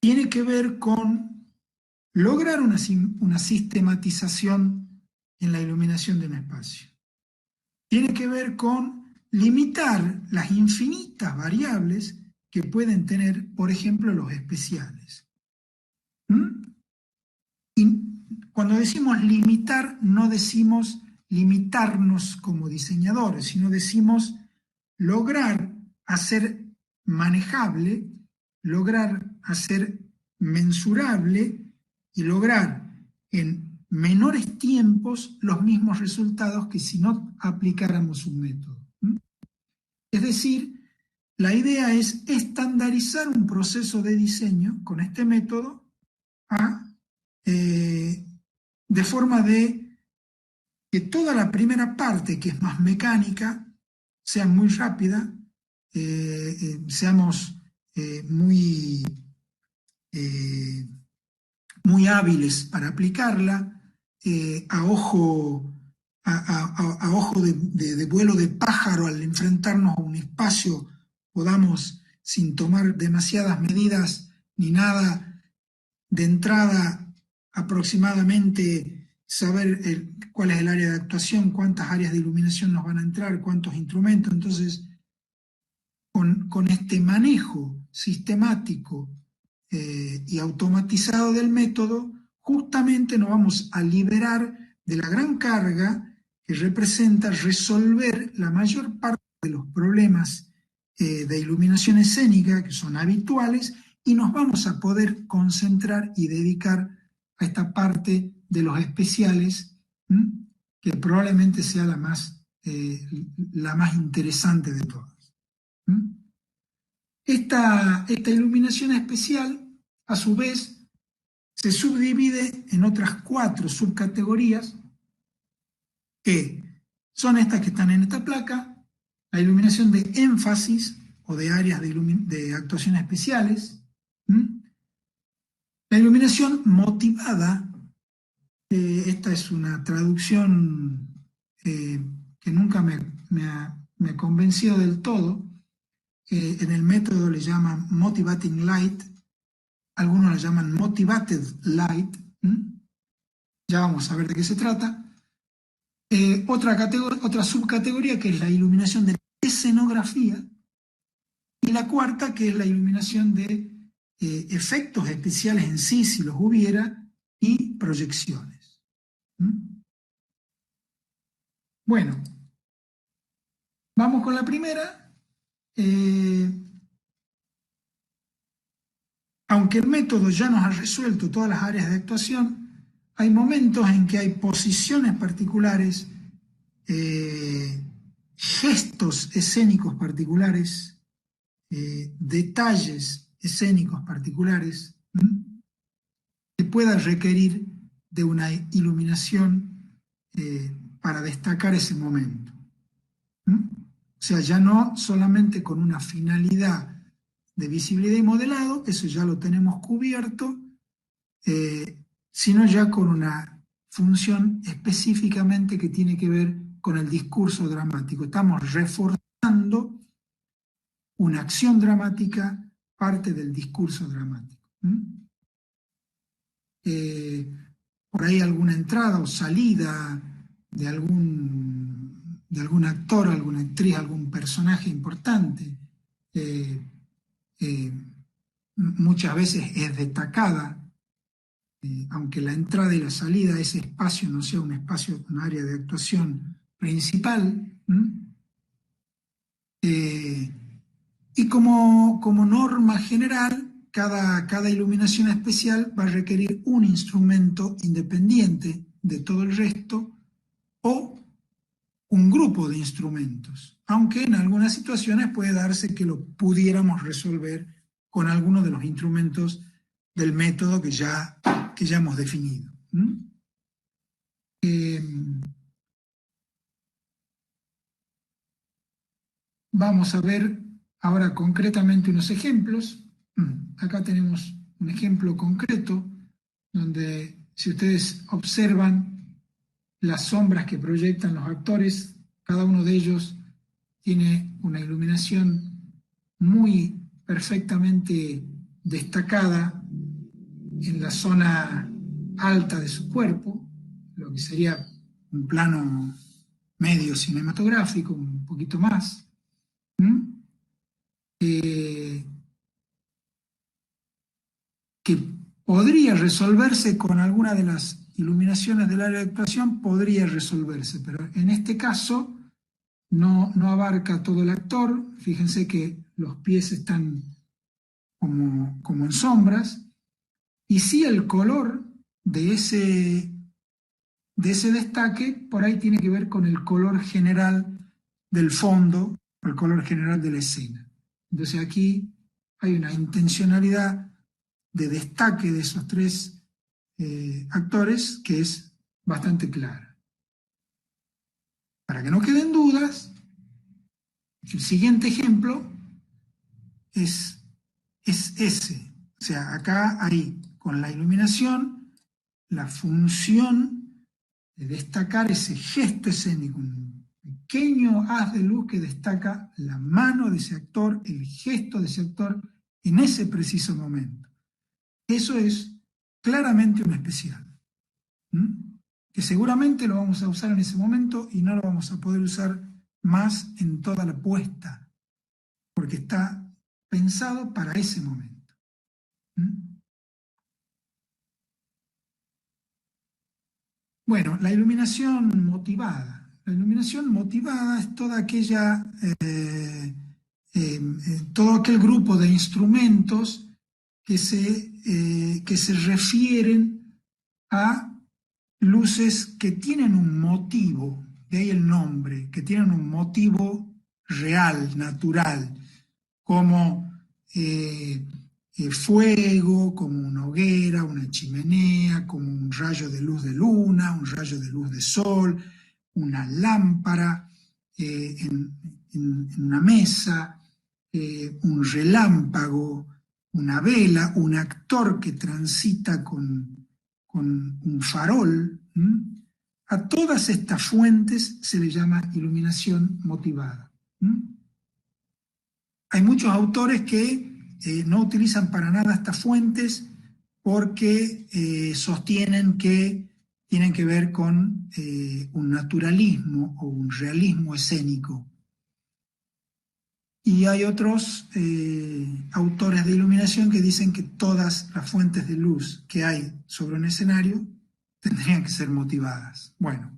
tiene que ver con lograr una sistematización en la iluminación de un espacio. Tiene que ver con limitar las infinitas variables que pueden tener, por ejemplo, los especiales. Y cuando decimos limitar, no decimos limitarnos como diseñadores, sino decimos lograr hacer manejable, lograr hacer mensurable y lograr en menores tiempos los mismos resultados que si no aplicáramos un método. Es decir, la idea es estandarizar un proceso de diseño con este método de forma de que toda la primera parte, que es más mecánica, sea muy rápida, seamos muy hábiles para aplicarla, a ojo de vuelo de pájaro, al enfrentarnos a un espacio, podamos, sin tomar demasiadas medidas ni nada, de entrada aproximadamente saber cuál es el área de actuación, cuántas áreas de iluminación nos van a entrar, cuántos instrumentos. Entonces, con este manejo sistemático y automatizado del método, justamente nos vamos a liberar de la gran carga que representa resolver la mayor parte de los problemas de iluminación escénica que son habituales, y nos vamos a poder concentrar y dedicar a esta parte de los especiales, que probablemente sea la más interesante de todas. Esta iluminación especial, a su vez, se subdivide en otras 4 subcategorías, que son estas que están en esta placa: la iluminación de énfasis o de áreas de actuación especiales, la iluminación motivada. Esta es una traducción que nunca me convenció del todo. En el método le llaman motivating light, algunos la llaman motivated light. Ya vamos a ver de qué se trata. Otra subcategoría, que es la iluminación de escenografía, Y la cuarta, que es la iluminación de efectos especiales en sí, si los hubiera, y proyecciones. ¿Mm? Bueno, vamos con la primera. Aunque el método ya nos ha resuelto todas las áreas de actuación, hay momentos en que hay posiciones particulares, gestos escénicos particulares, detalles escénicos particulares, que puedan requerir de una iluminación para destacar ese momento. O sea, ya no solamente con una finalidad de visibilidad y modelado, eso ya lo tenemos cubierto, sino ya con una función específicamente que tiene que ver con el discurso dramático. Estamos reforzando una acción dramática, parte del discurso dramático. Por ahí alguna entrada o salida de algún actor, alguna actriz, algún personaje importante, muchas veces es destacada, aunque la entrada y la salida de ese espacio no sea un espacio, un área de actuación principal. Y como norma general, cada iluminación especial va a requerir un instrumento independiente de todo el resto o un grupo de instrumentos, aunque en algunas situaciones puede darse que lo pudiéramos resolver con alguno de los instrumentos del método que ya hemos definido. Vamos a ver ahora concretamente unos ejemplos. Acá tenemos un ejemplo concreto donde, si ustedes observan las sombras que proyectan los actores, cada uno de ellos tiene una iluminación muy perfectamente destacada en la zona alta de su cuerpo, lo que sería un plano medio cinematográfico, un poquito más. Que podría resolverse con alguna de las iluminaciones del área de actuación, podría resolverse, pero en este caso no abarca todo el actor. Fíjense que los pies están como en sombras, y sí el color de ese destaque por ahí tiene que ver con el color general del fondo, el color general de la escena. Entonces aquí hay una intencionalidad de destaque de esos tres actores que es bastante clara. Para que no queden dudas, el siguiente ejemplo es ese. O sea, acá hay con la iluminación la función de destacar ese gesto escénico, un pequeño haz de luz que destaca la mano de ese actor, el gesto de ese actor en ese preciso momento. Eso es claramente un especial, que seguramente lo vamos a usar en ese momento y no lo vamos a poder usar más en toda la puesta, porque está pensado para ese momento. Bueno, la iluminación motivada. La iluminación motivada es toda aquella, todo aquel grupo de instrumentos que se refieren a luces que tienen un motivo, de ahí el nombre, que tienen un motivo real, natural, como fuego, como una hoguera, una chimenea, como un rayo de luz de luna, un rayo de luz de sol, una lámpara en una mesa, un relámpago, una vela, un actor que transita con un farol. A todas estas fuentes se le llama iluminación motivada. Hay muchos autores que no utilizan para nada estas fuentes porque sostienen que tienen que ver con un naturalismo o un realismo escénico. Y hay otros autores de iluminación que dicen que todas las fuentes de luz que hay sobre un escenario tendrían que ser motivadas. Bueno,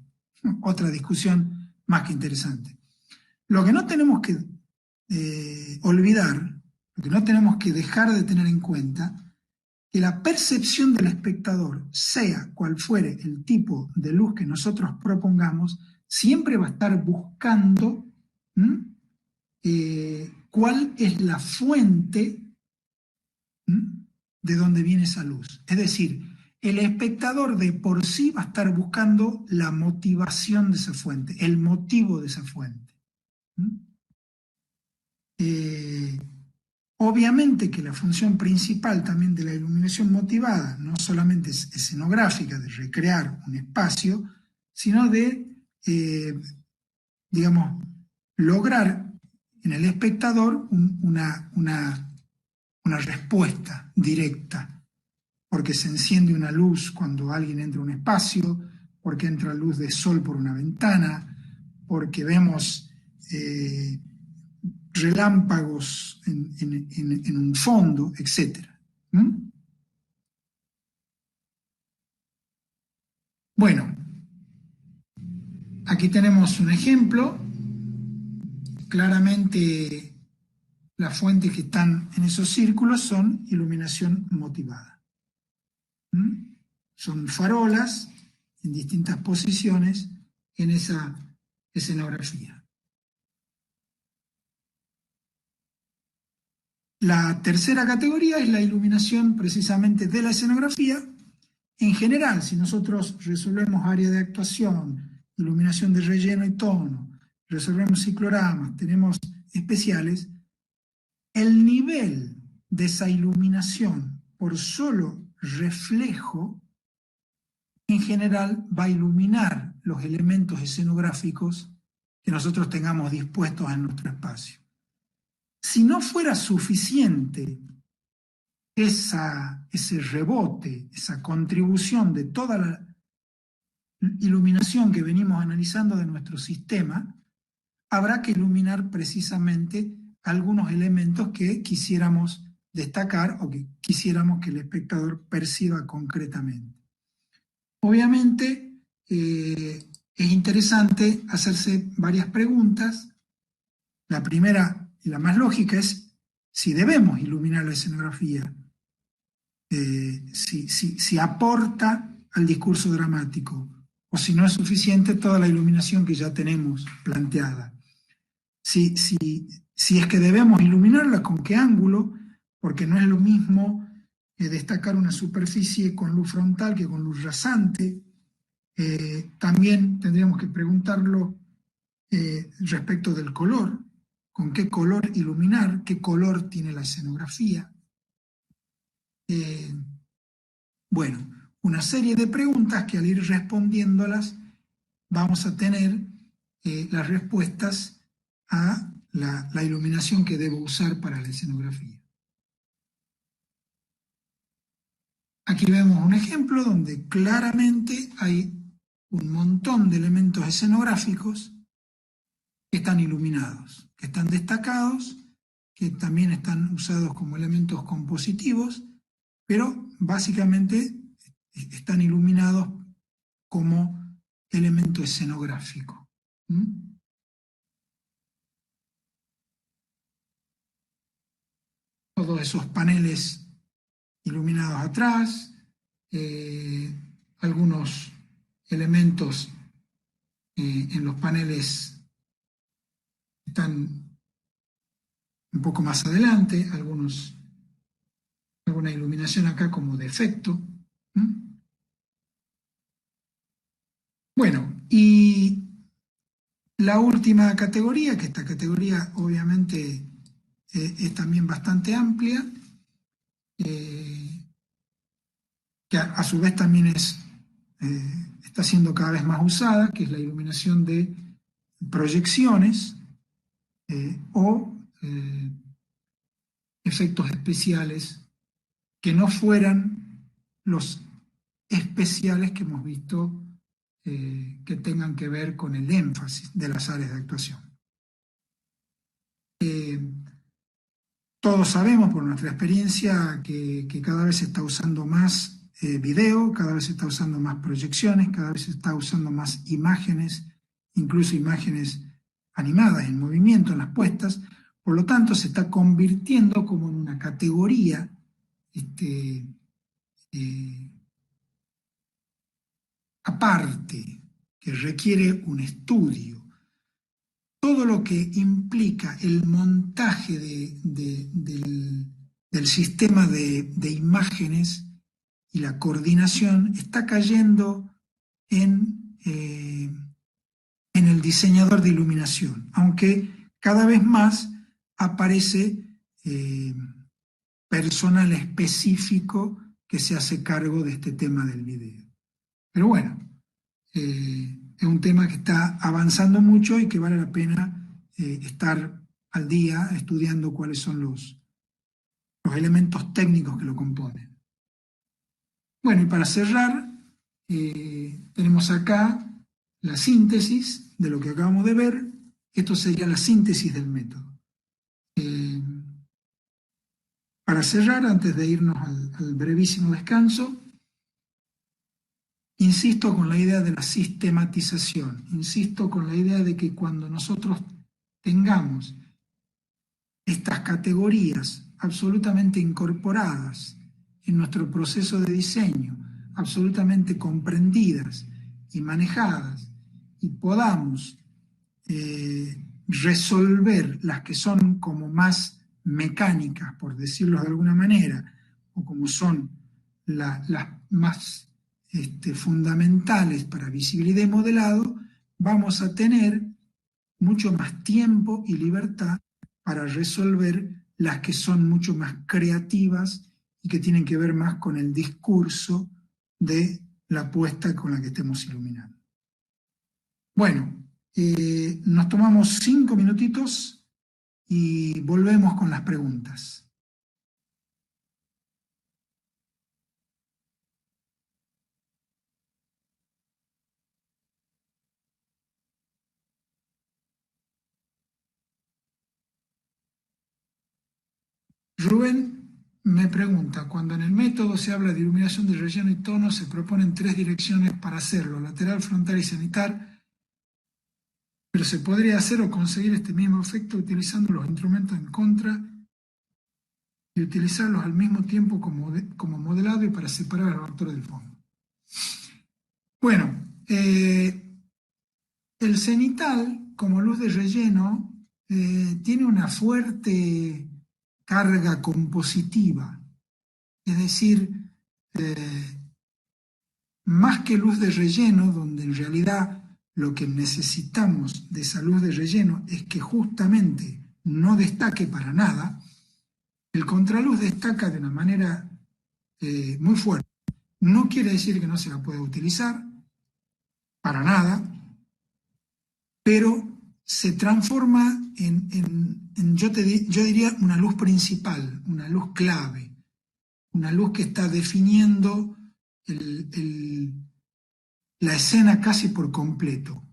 otra discusión más que interesante. Lo que no tenemos que olvidar, lo que no tenemos que dejar de tener en cuenta, que la percepción del espectador, sea cual fuere el tipo de luz que nosotros propongamos, siempre va a estar buscando cuál es la fuente de donde viene esa luz. Es decir, el espectador de por sí va a estar buscando la motivación de esa fuente, el motivo de esa fuente. Obviamente que la función principal también de la iluminación motivada no solamente es escenográfica, de recrear un espacio, sino de, digamos, lograr en el espectador una respuesta directa, porque se enciende una luz cuando alguien entra a un espacio, porque entra luz de sol por una ventana, porque vemos relámpagos en un fondo, etc. Bueno, aquí tenemos un ejemplo. Claramente las fuentes que están en esos círculos son iluminación motivada. Son farolas en distintas posiciones en esa escenografía. La tercera categoría es la iluminación precisamente de la escenografía. En general, si nosotros resolvemos área de actuación, iluminación de relleno y tono, resolvemos cicloramas, tenemos especiales, el nivel de esa iluminación por solo reflejo, en general va a iluminar los elementos escenográficos que nosotros tengamos dispuestos en nuestro espacio. Si no fuera suficiente ese rebote, esa contribución de toda la iluminación que venimos analizando de nuestro sistema, habrá que iluminar precisamente algunos elementos que quisiéramos destacar o que quisiéramos que el espectador perciba concretamente. Obviamente, es interesante hacerse varias preguntas. La primera y la más lógica es si debemos iluminar la escenografía, si aporta al discurso dramático, o si no es suficiente toda la iluminación que ya tenemos planteada. Si es que debemos iluminarla, ¿con qué ángulo? Porque no es lo mismo destacar una superficie con luz frontal que con luz rasante. También tendríamos que preguntarlo respecto del color, con qué color iluminar, qué color tiene la escenografía. Bueno, una serie de preguntas que al ir respondiéndolas vamos a tener las respuestas a la iluminación que debo usar para la escenografía. Aquí vemos un ejemplo donde claramente hay un montón de elementos escenográficos que están iluminados, que están destacados, que también están usados como elementos compositivos, pero básicamente están iluminados como elemento escenográfico. Todos esos paneles iluminados atrás, algunos elementos en los paneles están un poco más adelante, alguna iluminación acá como de efecto. Bueno, y la última categoría, que esta categoría obviamente es también bastante amplia, que a su vez también está siendo cada vez más usada, que es la iluminación de proyecciones o efectos especiales que no fueran los especiales que hemos visto que tengan que ver con el énfasis de las áreas de actuación. Todos sabemos por nuestra experiencia que cada vez se está usando más video, cada vez se está usando más proyecciones, cada vez se está usando más imágenes, incluso imágenes animadas en movimiento en las puestas. Por lo tanto, se está convirtiendo como en una categoría eh, aparte, que requiere un estudio. Todo lo que implica el montaje del sistema de imágenes y la coordinación está cayendo en el diseñador de iluminación, aunque cada vez más aparece personal específico que se hace cargo de este tema del video. Pero bueno, es un tema que está avanzando mucho y que vale la pena estar al día estudiando cuáles son los elementos técnicos que lo componen. Bueno, y para cerrar, tenemos acá la síntesis de lo que acabamos de ver. Esto sería la síntesis del método. Para cerrar, antes de irnos al brevísimo descanso, insisto con la idea de la sistematización, insisto con la idea de que cuando nosotros tengamos estas categorías absolutamente incorporadas en nuestro proceso de diseño, absolutamente comprendidas y manejadas, y podamos resolver las que son como más mecánicas, por decirlo de alguna manera, o como son las más fundamentales para visibilidad y modelado, vamos a tener mucho más tiempo y libertad para resolver las que son mucho más creativas y que tienen que ver más con el discurso de la apuesta con la que estemos iluminando. Bueno, nos tomamos 5 minutitos y volvemos con las preguntas. Rubén me pregunta, cuando en el método se habla de iluminación de relleno y tono, se proponen 3 direcciones para hacerlo, lateral, frontal y cenital, pero se podría hacer o conseguir este mismo efecto utilizando los instrumentos en contra y utilizarlos al mismo tiempo como modelado y para separar al actor del fondo. Bueno, el cenital, como luz de relleno, tiene una fuerte carga compositiva, es decir, más que luz de relleno, donde en realidad lo que necesitamos de esa luz de relleno es que justamente no destaque para nada, el contraluz destaca de una manera muy fuerte. No quiere decir que no se la pueda utilizar, para nada, pero se transforma yo diría, una luz principal, una luz clave, una luz que está definiendo la escena casi por completo,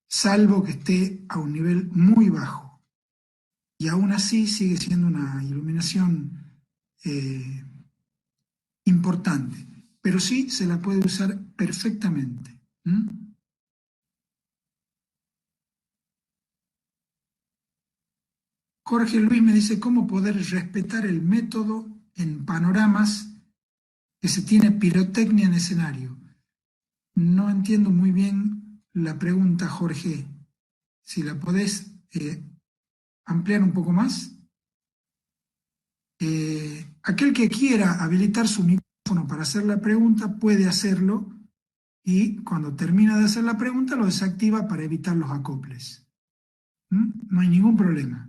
salvo que esté a un nivel muy bajo. Y aún así sigue siendo una iluminación importante, pero sí se la puede usar perfectamente. Jorge Luis me dice, ¿cómo poder respetar el método en panoramas que se tiene pirotecnia en escenario? No entiendo muy bien la pregunta, Jorge. Si la podés ampliar un poco más. Aquel que quiera habilitar su micrófono para hacer la pregunta puede hacerlo y cuando termina de hacer la pregunta lo desactiva para evitar los acoples. No hay ningún problema.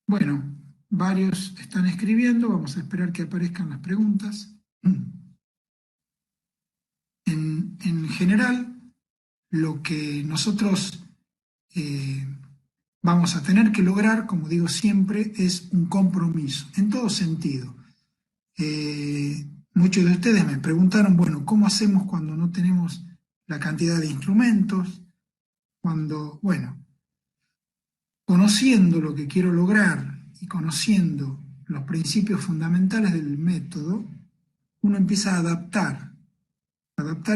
Bueno, varios están escribiendo, vamos a esperar que aparezcan las preguntas. En general, lo que nosotros vamos a tener que lograr, como digo siempre, es un compromiso, en todo sentido. Muchos de ustedes me preguntaron, bueno, ¿cómo hacemos cuando no tenemos la cantidad de instrumentos? Cuando, bueno, conociendo lo que quiero lograr y conociendo los principios fundamentales del método, uno empieza a adaptar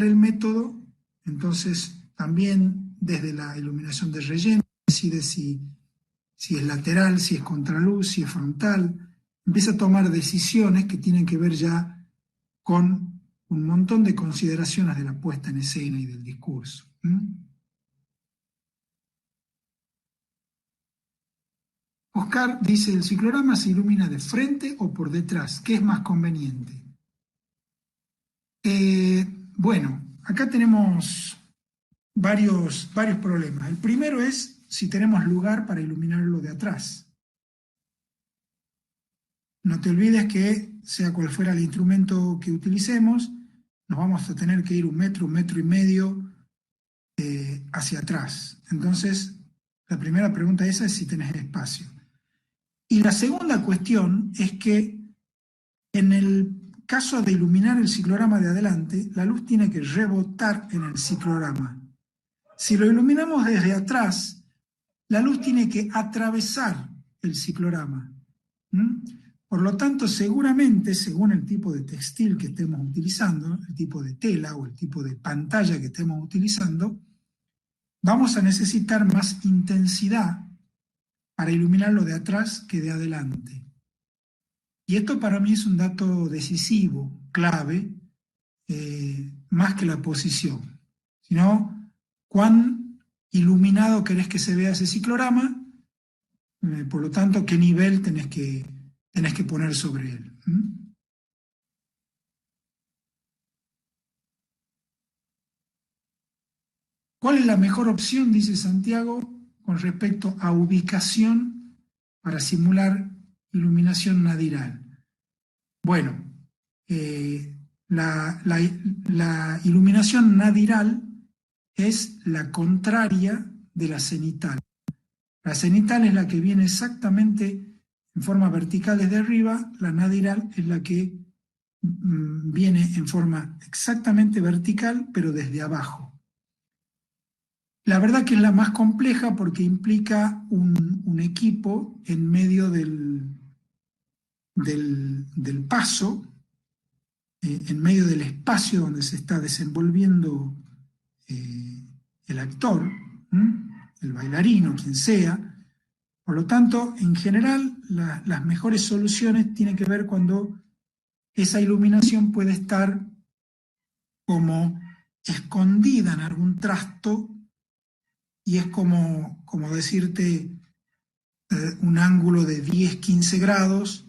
el método. Entonces también desde la iluminación de relleno, decide si es lateral, si es contraluz, si es frontal, empieza a tomar decisiones que tienen que ver ya con un montón de consideraciones de la puesta en escena y del discurso. Oscar dice, ¿el ciclorama se ilumina de frente o por detrás? ¿Qué es más conveniente? Bueno, acá tenemos varios problemas. El primero es si tenemos lugar para iluminarlo de atrás. No te olvides que, sea cual fuera el instrumento que utilicemos, nos vamos a tener que ir un metro y medio hacia atrás. Entonces, la primera pregunta esa es si tenés espacio. Y la segunda cuestión es que en el caso de iluminar el ciclorama de adelante, la luz tiene que rebotar en el ciclorama. Si lo iluminamos desde atrás, la luz tiene que atravesar el ciclorama. Por lo tanto, seguramente, según el tipo de textil que estemos utilizando, el tipo de tela o el tipo de pantalla que estemos utilizando, vamos a necesitar más intensidad para iluminarlo de atrás que de adelante. Y esto para mí es un dato decisivo, clave, más que la posición, sino cuán iluminado querés que se vea ese ciclorama, por lo tanto, qué nivel tenés que poner sobre él. ¿Cuál es la mejor opción, dice Santiago, con respecto a ubicación para simular iluminación nadiral? Bueno, la iluminación nadiral es la contraria de la cenital. La cenital es la que viene exactamente en forma vertical desde arriba, la nadiral es la que viene en forma exactamente vertical, pero desde abajo. La verdad que es la más compleja porque implica un equipo en medio del paso, en medio del espacio donde se está desenvolviendo el actor, el bailarino, quien sea. Por lo tanto, en general, las mejores soluciones tienen que ver cuando esa iluminación puede estar como escondida en algún trasto y es como decirte un ángulo de 10, 15 grados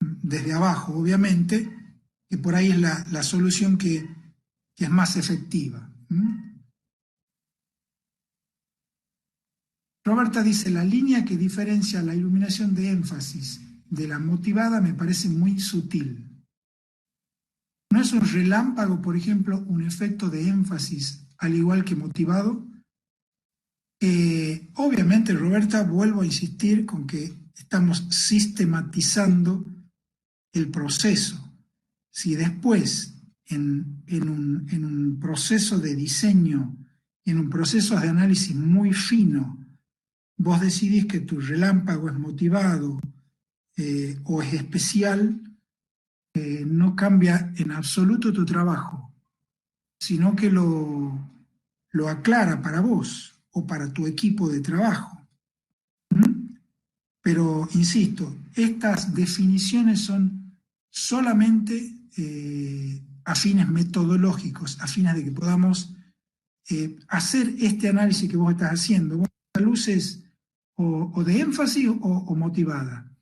desde abajo, obviamente, que por ahí es la solución que es más efectiva. Roberta dice, la línea que diferencia la iluminación de énfasis de la motivada me parece muy sutil. ¿No es un relámpago, por ejemplo, un efecto de énfasis al igual que motivado? Obviamente, Roberta, vuelvo a insistir con que estamos sistematizando el proceso. Si después, en un proceso de diseño, en un proceso de análisis muy fino, vos decidís que tu relámpago es motivado o es especial, no cambia en absoluto tu trabajo, sino que lo aclara para vos o para tu equipo de trabajo. Pero, insisto, estas definiciones son solamente a fines metodológicos, a fines de que podamos hacer este análisis que vos estás haciendo. La luz es o de énfasis o motivada.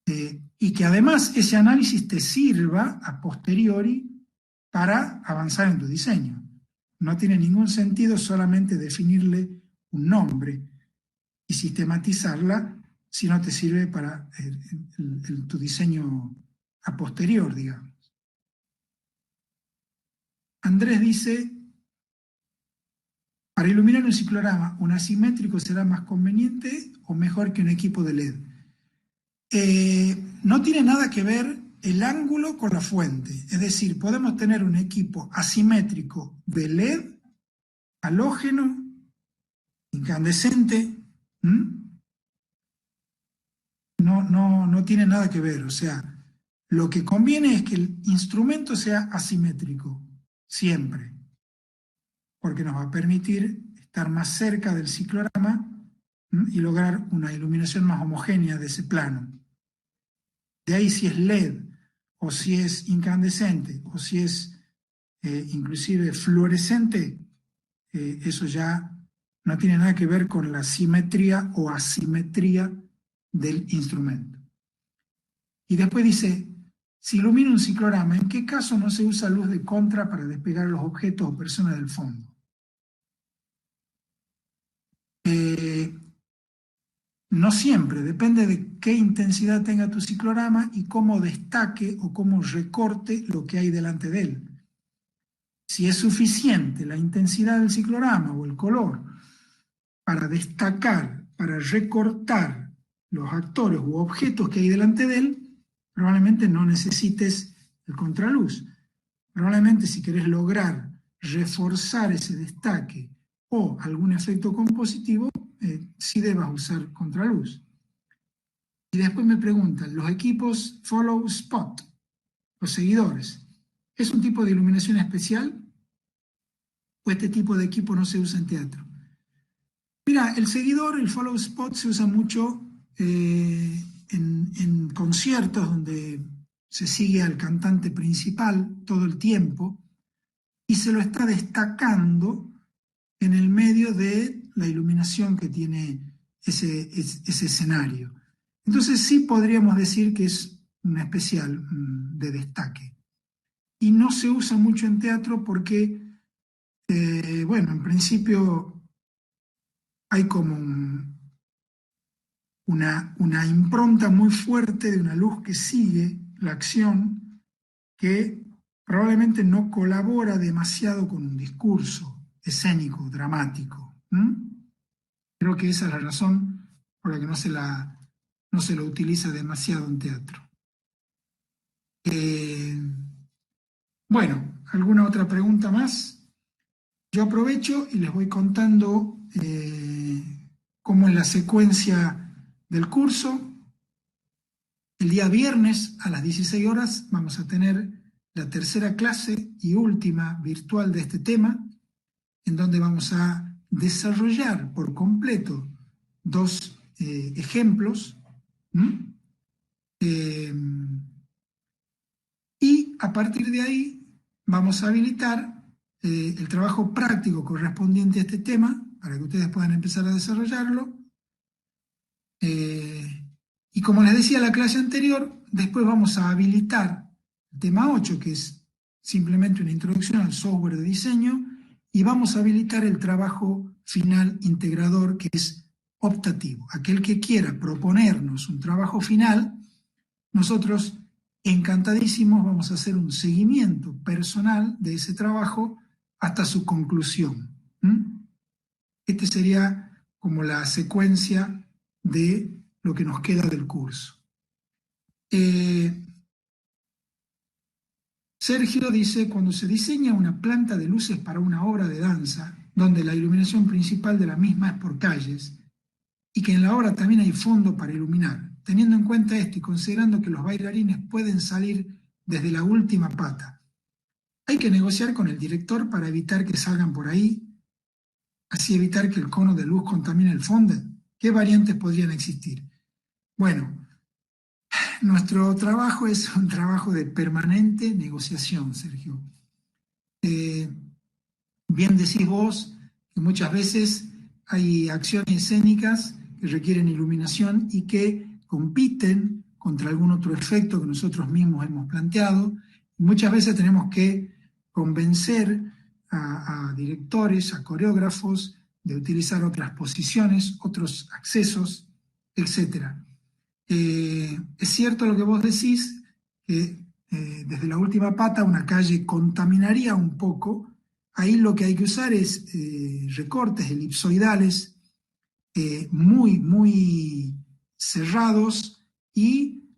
Y que además ese análisis te sirva a posteriori para avanzar en tu diseño. No tiene ningún sentido solamente definirle un nombre y sistematizarla si no te sirve para tu diseño a posterior, digamos. Andrés dice, para iluminar un ciclorama, ¿un asimétrico será más conveniente o mejor que un equipo de LED? No tiene nada que ver el ángulo con la fuente. Es decir, podemos tener un equipo asimétrico de LED, halógeno, incandescente. No tiene nada que ver. O sea, lo que conviene es que el instrumento sea asimétrico, siempre, porque nos va a permitir estar más cerca del ciclorama y lograr una iluminación más homogénea de ese plano. De ahí si es LED, o si es incandescente, o si es inclusive fluorescente, eso ya no tiene nada que ver con la simetría o asimetría del instrumento. Y después dice, si ilumina un ciclorama, ¿en qué caso no se usa luz de contra para despegar los objetos o personas del fondo? No siempre, depende de qué intensidad tenga tu ciclorama y cómo destaque o cómo recorte lo que hay delante de él. Si es suficiente la intensidad del ciclorama o el color para destacar, para recortar los actores u objetos que hay delante de él, probablemente no necesites el contraluz. Probablemente si querés lograr reforzar ese destaque o algún efecto compositivo, sí debas usar contraluz. Y después me preguntan, los equipos follow spot, los seguidores, ¿es un tipo de iluminación especial o este tipo de equipo no se usa en teatro? Mira, el seguidor, el follow spot, se usa mucho en conciertos donde se sigue al cantante principal todo el tiempo y se lo está destacando en el medio de la iluminación que tiene ese escenario. Entonces sí podríamos decir que es un especial de destaque. Y no se usa mucho en teatro porque, bueno, en principio hay como una impronta muy fuerte de una luz que sigue la acción que probablemente no colabora demasiado con un discurso escénico, dramático. Creo que esa es la razón por la que no se lo utiliza demasiado en teatro. Bueno, ¿alguna otra pregunta más? Yo aprovecho y les voy contando cómo es la secuencia del curso. El día viernes a las 16 horas vamos a tener la tercera clase y última virtual de este tema, en donde vamos a desarrollar por completo dos ejemplos. Y a partir de ahí vamos a habilitar el trabajo práctico correspondiente a este tema para que ustedes puedan empezar a desarrollarlo. Y como les decía en la clase anterior, después vamos a habilitar el tema 8, que es simplemente una introducción al software de diseño, y vamos a habilitar el trabajo final integrador, que es optativo. Aquel que quiera proponernos un trabajo final, nosotros encantadísimos vamos a hacer un seguimiento personal de ese trabajo hasta su conclusión. Este sería como la secuencia de lo que nos queda del curso. Sergio dice, cuando se diseña una planta de luces para una obra de danza, donde la iluminación principal de la misma es por calles, y que en la obra también hay fondo para iluminar, teniendo en cuenta esto y considerando que los bailarines pueden salir desde la última pata, hay que negociar con el director para evitar que salgan por ahí, así evitar que el cono de luz contamine el fondo. ¿Qué variantes podrían existir? Bueno, nuestro trabajo es un trabajo de permanente negociación, Sergio. Bien decís vos que muchas veces hay acciones escénicas que requieren iluminación y que compiten contra algún otro efecto que nosotros mismos hemos planteado. Muchas veces tenemos que convencer a directores, a coreógrafos, de utilizar otras posiciones, otros accesos, etc. Es cierto lo que vos decís, que desde la última pata una calle contaminaría un poco. Ahí lo que hay que usar es recortes elipsoidales muy cerrados y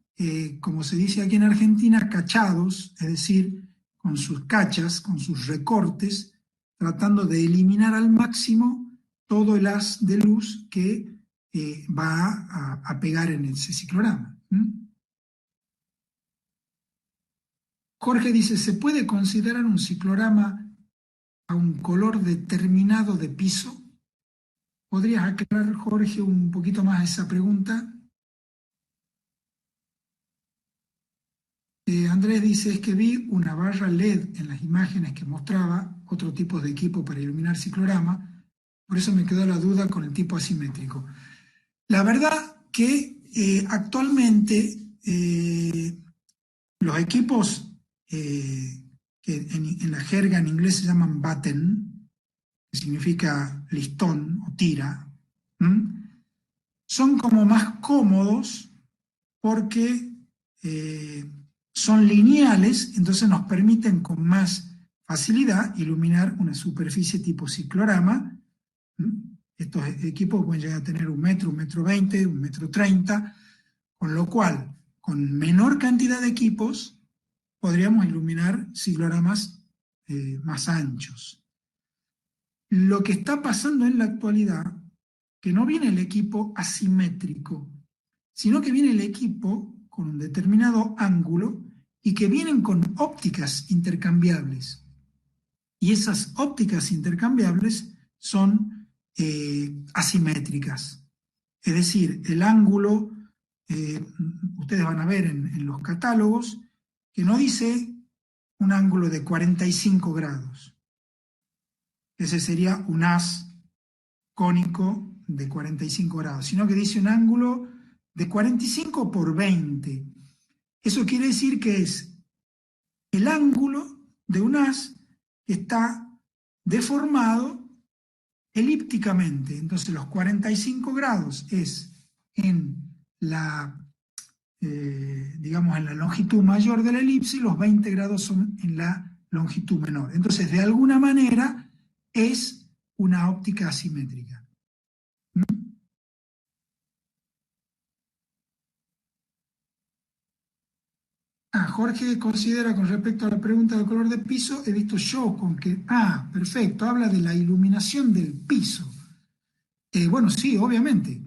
como se dice aquí en Argentina, cachados, es decir, con sus cachas, con sus recortes, tratando de eliminar al máximo todo el haz de luz que va a pegar en ese ciclorama. Jorge dice, ¿se puede considerar un ciclorama a un color determinado de piso? ¿Podrías aclarar, Jorge, un poquito más esa pregunta? Andrés dice, es que vi una barra LED en las imágenes que mostraba otro tipo de equipo para iluminar ciclorama, por eso me quedó la duda con el tipo asimétrico. La verdad que actualmente los equipos que en la jerga en inglés se llaman button, que significa listón o tira, son como más cómodos porque son lineales, entonces nos permiten con más facilidad iluminar una superficie tipo ciclorama. Estos equipos pueden llegar a tener 1 metro, 1,20 m, 1,30 m, con lo cual, con menor cantidad de equipos, podríamos iluminar cicloramas más anchos. Lo que está pasando en la actualidad, que no viene el equipo asimétrico, sino que viene el equipo con un determinado ángulo y que vienen con ópticas intercambiables. Y esas ópticas intercambiables son asimétricas. Es decir, el ángulo, ustedes van a ver en los catálogos, que no dice un ángulo de 45 grados. Ese sería un haz cónico de 45 grados, sino que dice un ángulo de 45 por 20. Eso quiere decir que es el ángulo de un haz que está deformado elípticamente. Entonces los 45 grados es en la, digamos, en la longitud mayor de la elipse y los 20 grados son en la longitud menor. Entonces, de alguna manera, es una óptica asimétrica. Jorge considera con respecto a la pregunta del color de piso, he visto yo con que, perfecto, habla de la iluminación del piso. Bueno, sí, obviamente.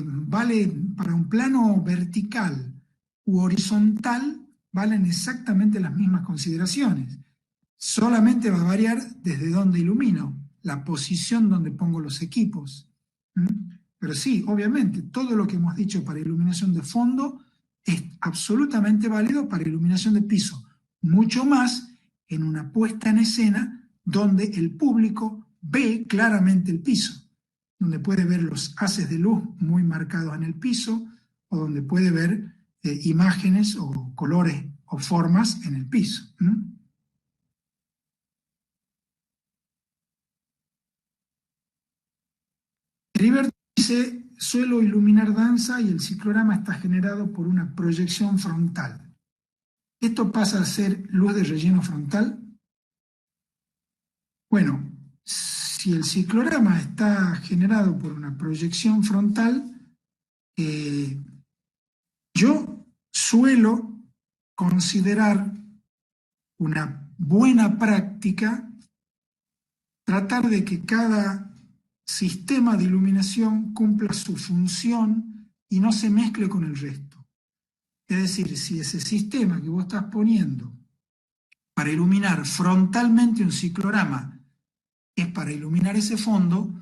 Vale para un plano vertical u horizontal, valen exactamente las mismas consideraciones. Solamente va a variar desde dónde ilumino, la posición donde pongo los equipos. Pero sí, obviamente, todo lo que hemos dicho para iluminación de fondo es absolutamente válido para iluminación de piso, mucho más en una puesta en escena donde el público ve claramente el piso, donde puede ver los haces de luz muy marcados en el piso o donde puede ver imágenes o colores o formas en el piso. Heriberto dice, suelo iluminar danza y el ciclorama está generado por una proyección frontal. ¿Esto pasa a ser luz de relleno frontal? Bueno, si el ciclorama está generado por una proyección frontal, yo suelo considerar una buena práctica tratar de que cada sistema de iluminación cumpla su función y no se mezcle con el resto. Es decir, si ese sistema que vos estás poniendo para iluminar frontalmente un ciclorama es para iluminar ese fondo,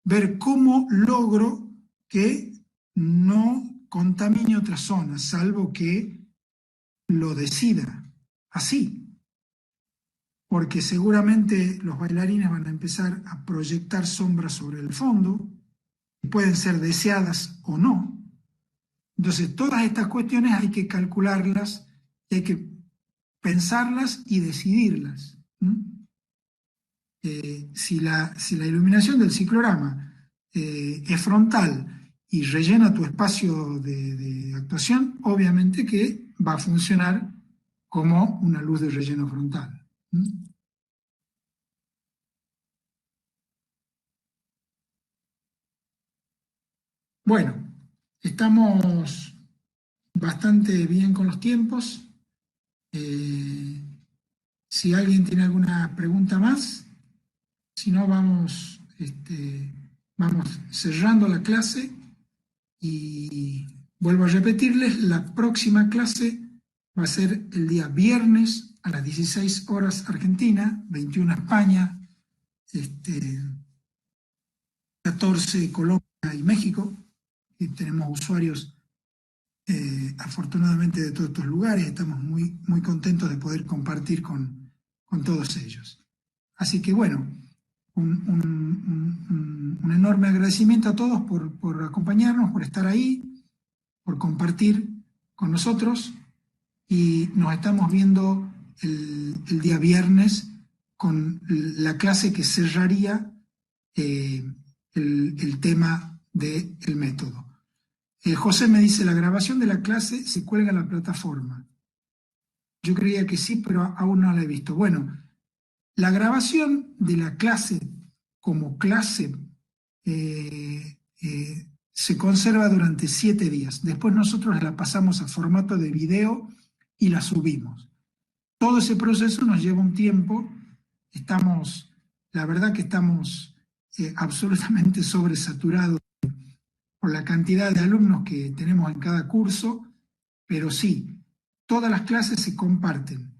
ver cómo logro que no contamine otra zona, salvo que lo decida así. Porque seguramente los bailarines van a empezar a proyectar sombras sobre el fondo, y pueden ser deseadas o no. Entonces, todas estas cuestiones hay que calcularlas, hay que pensarlas y decidirlas. Si la iluminación del ciclorama es frontal y rellena tu espacio de actuación, obviamente que va a funcionar como una luz de relleno frontal. Bueno, estamos bastante bien con los tiempos. Si alguien tiene alguna pregunta más, si no vamos cerrando la clase y vuelvo a repetirles, la próxima clase va a ser el día viernes a las 16 horas Argentina, 21 España, 14 Colombia y México. Y tenemos usuarios afortunadamente de todos estos lugares, estamos muy, muy contentos de poder compartir con todos ellos. Así que bueno, un enorme agradecimiento a todos por acompañarnos, por estar ahí, por compartir con nosotros y nos estamos viendo el día viernes con la clase que cerraría el tema del método. José me dice, la grabación de la clase se cuelga en la plataforma. Yo creía que sí, pero aún no la he visto. Bueno, la grabación de la clase como clase se conserva durante 7 días. Después nosotros la pasamos a formato de video y la subimos. Todo ese proceso nos lleva un tiempo. La verdad que estamos absolutamente sobresaturados por la cantidad de alumnos que tenemos en cada curso, pero sí, todas las clases se comparten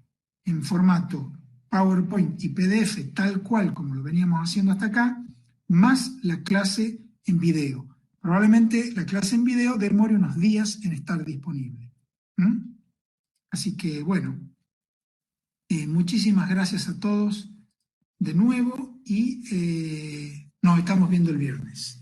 en formato PowerPoint y PDF, tal cual como lo veníamos haciendo hasta acá, más la clase en video. Probablemente la clase en video demore unos días en estar disponible. Así que, bueno, muchísimas gracias a todos de nuevo y nos estamos viendo el viernes.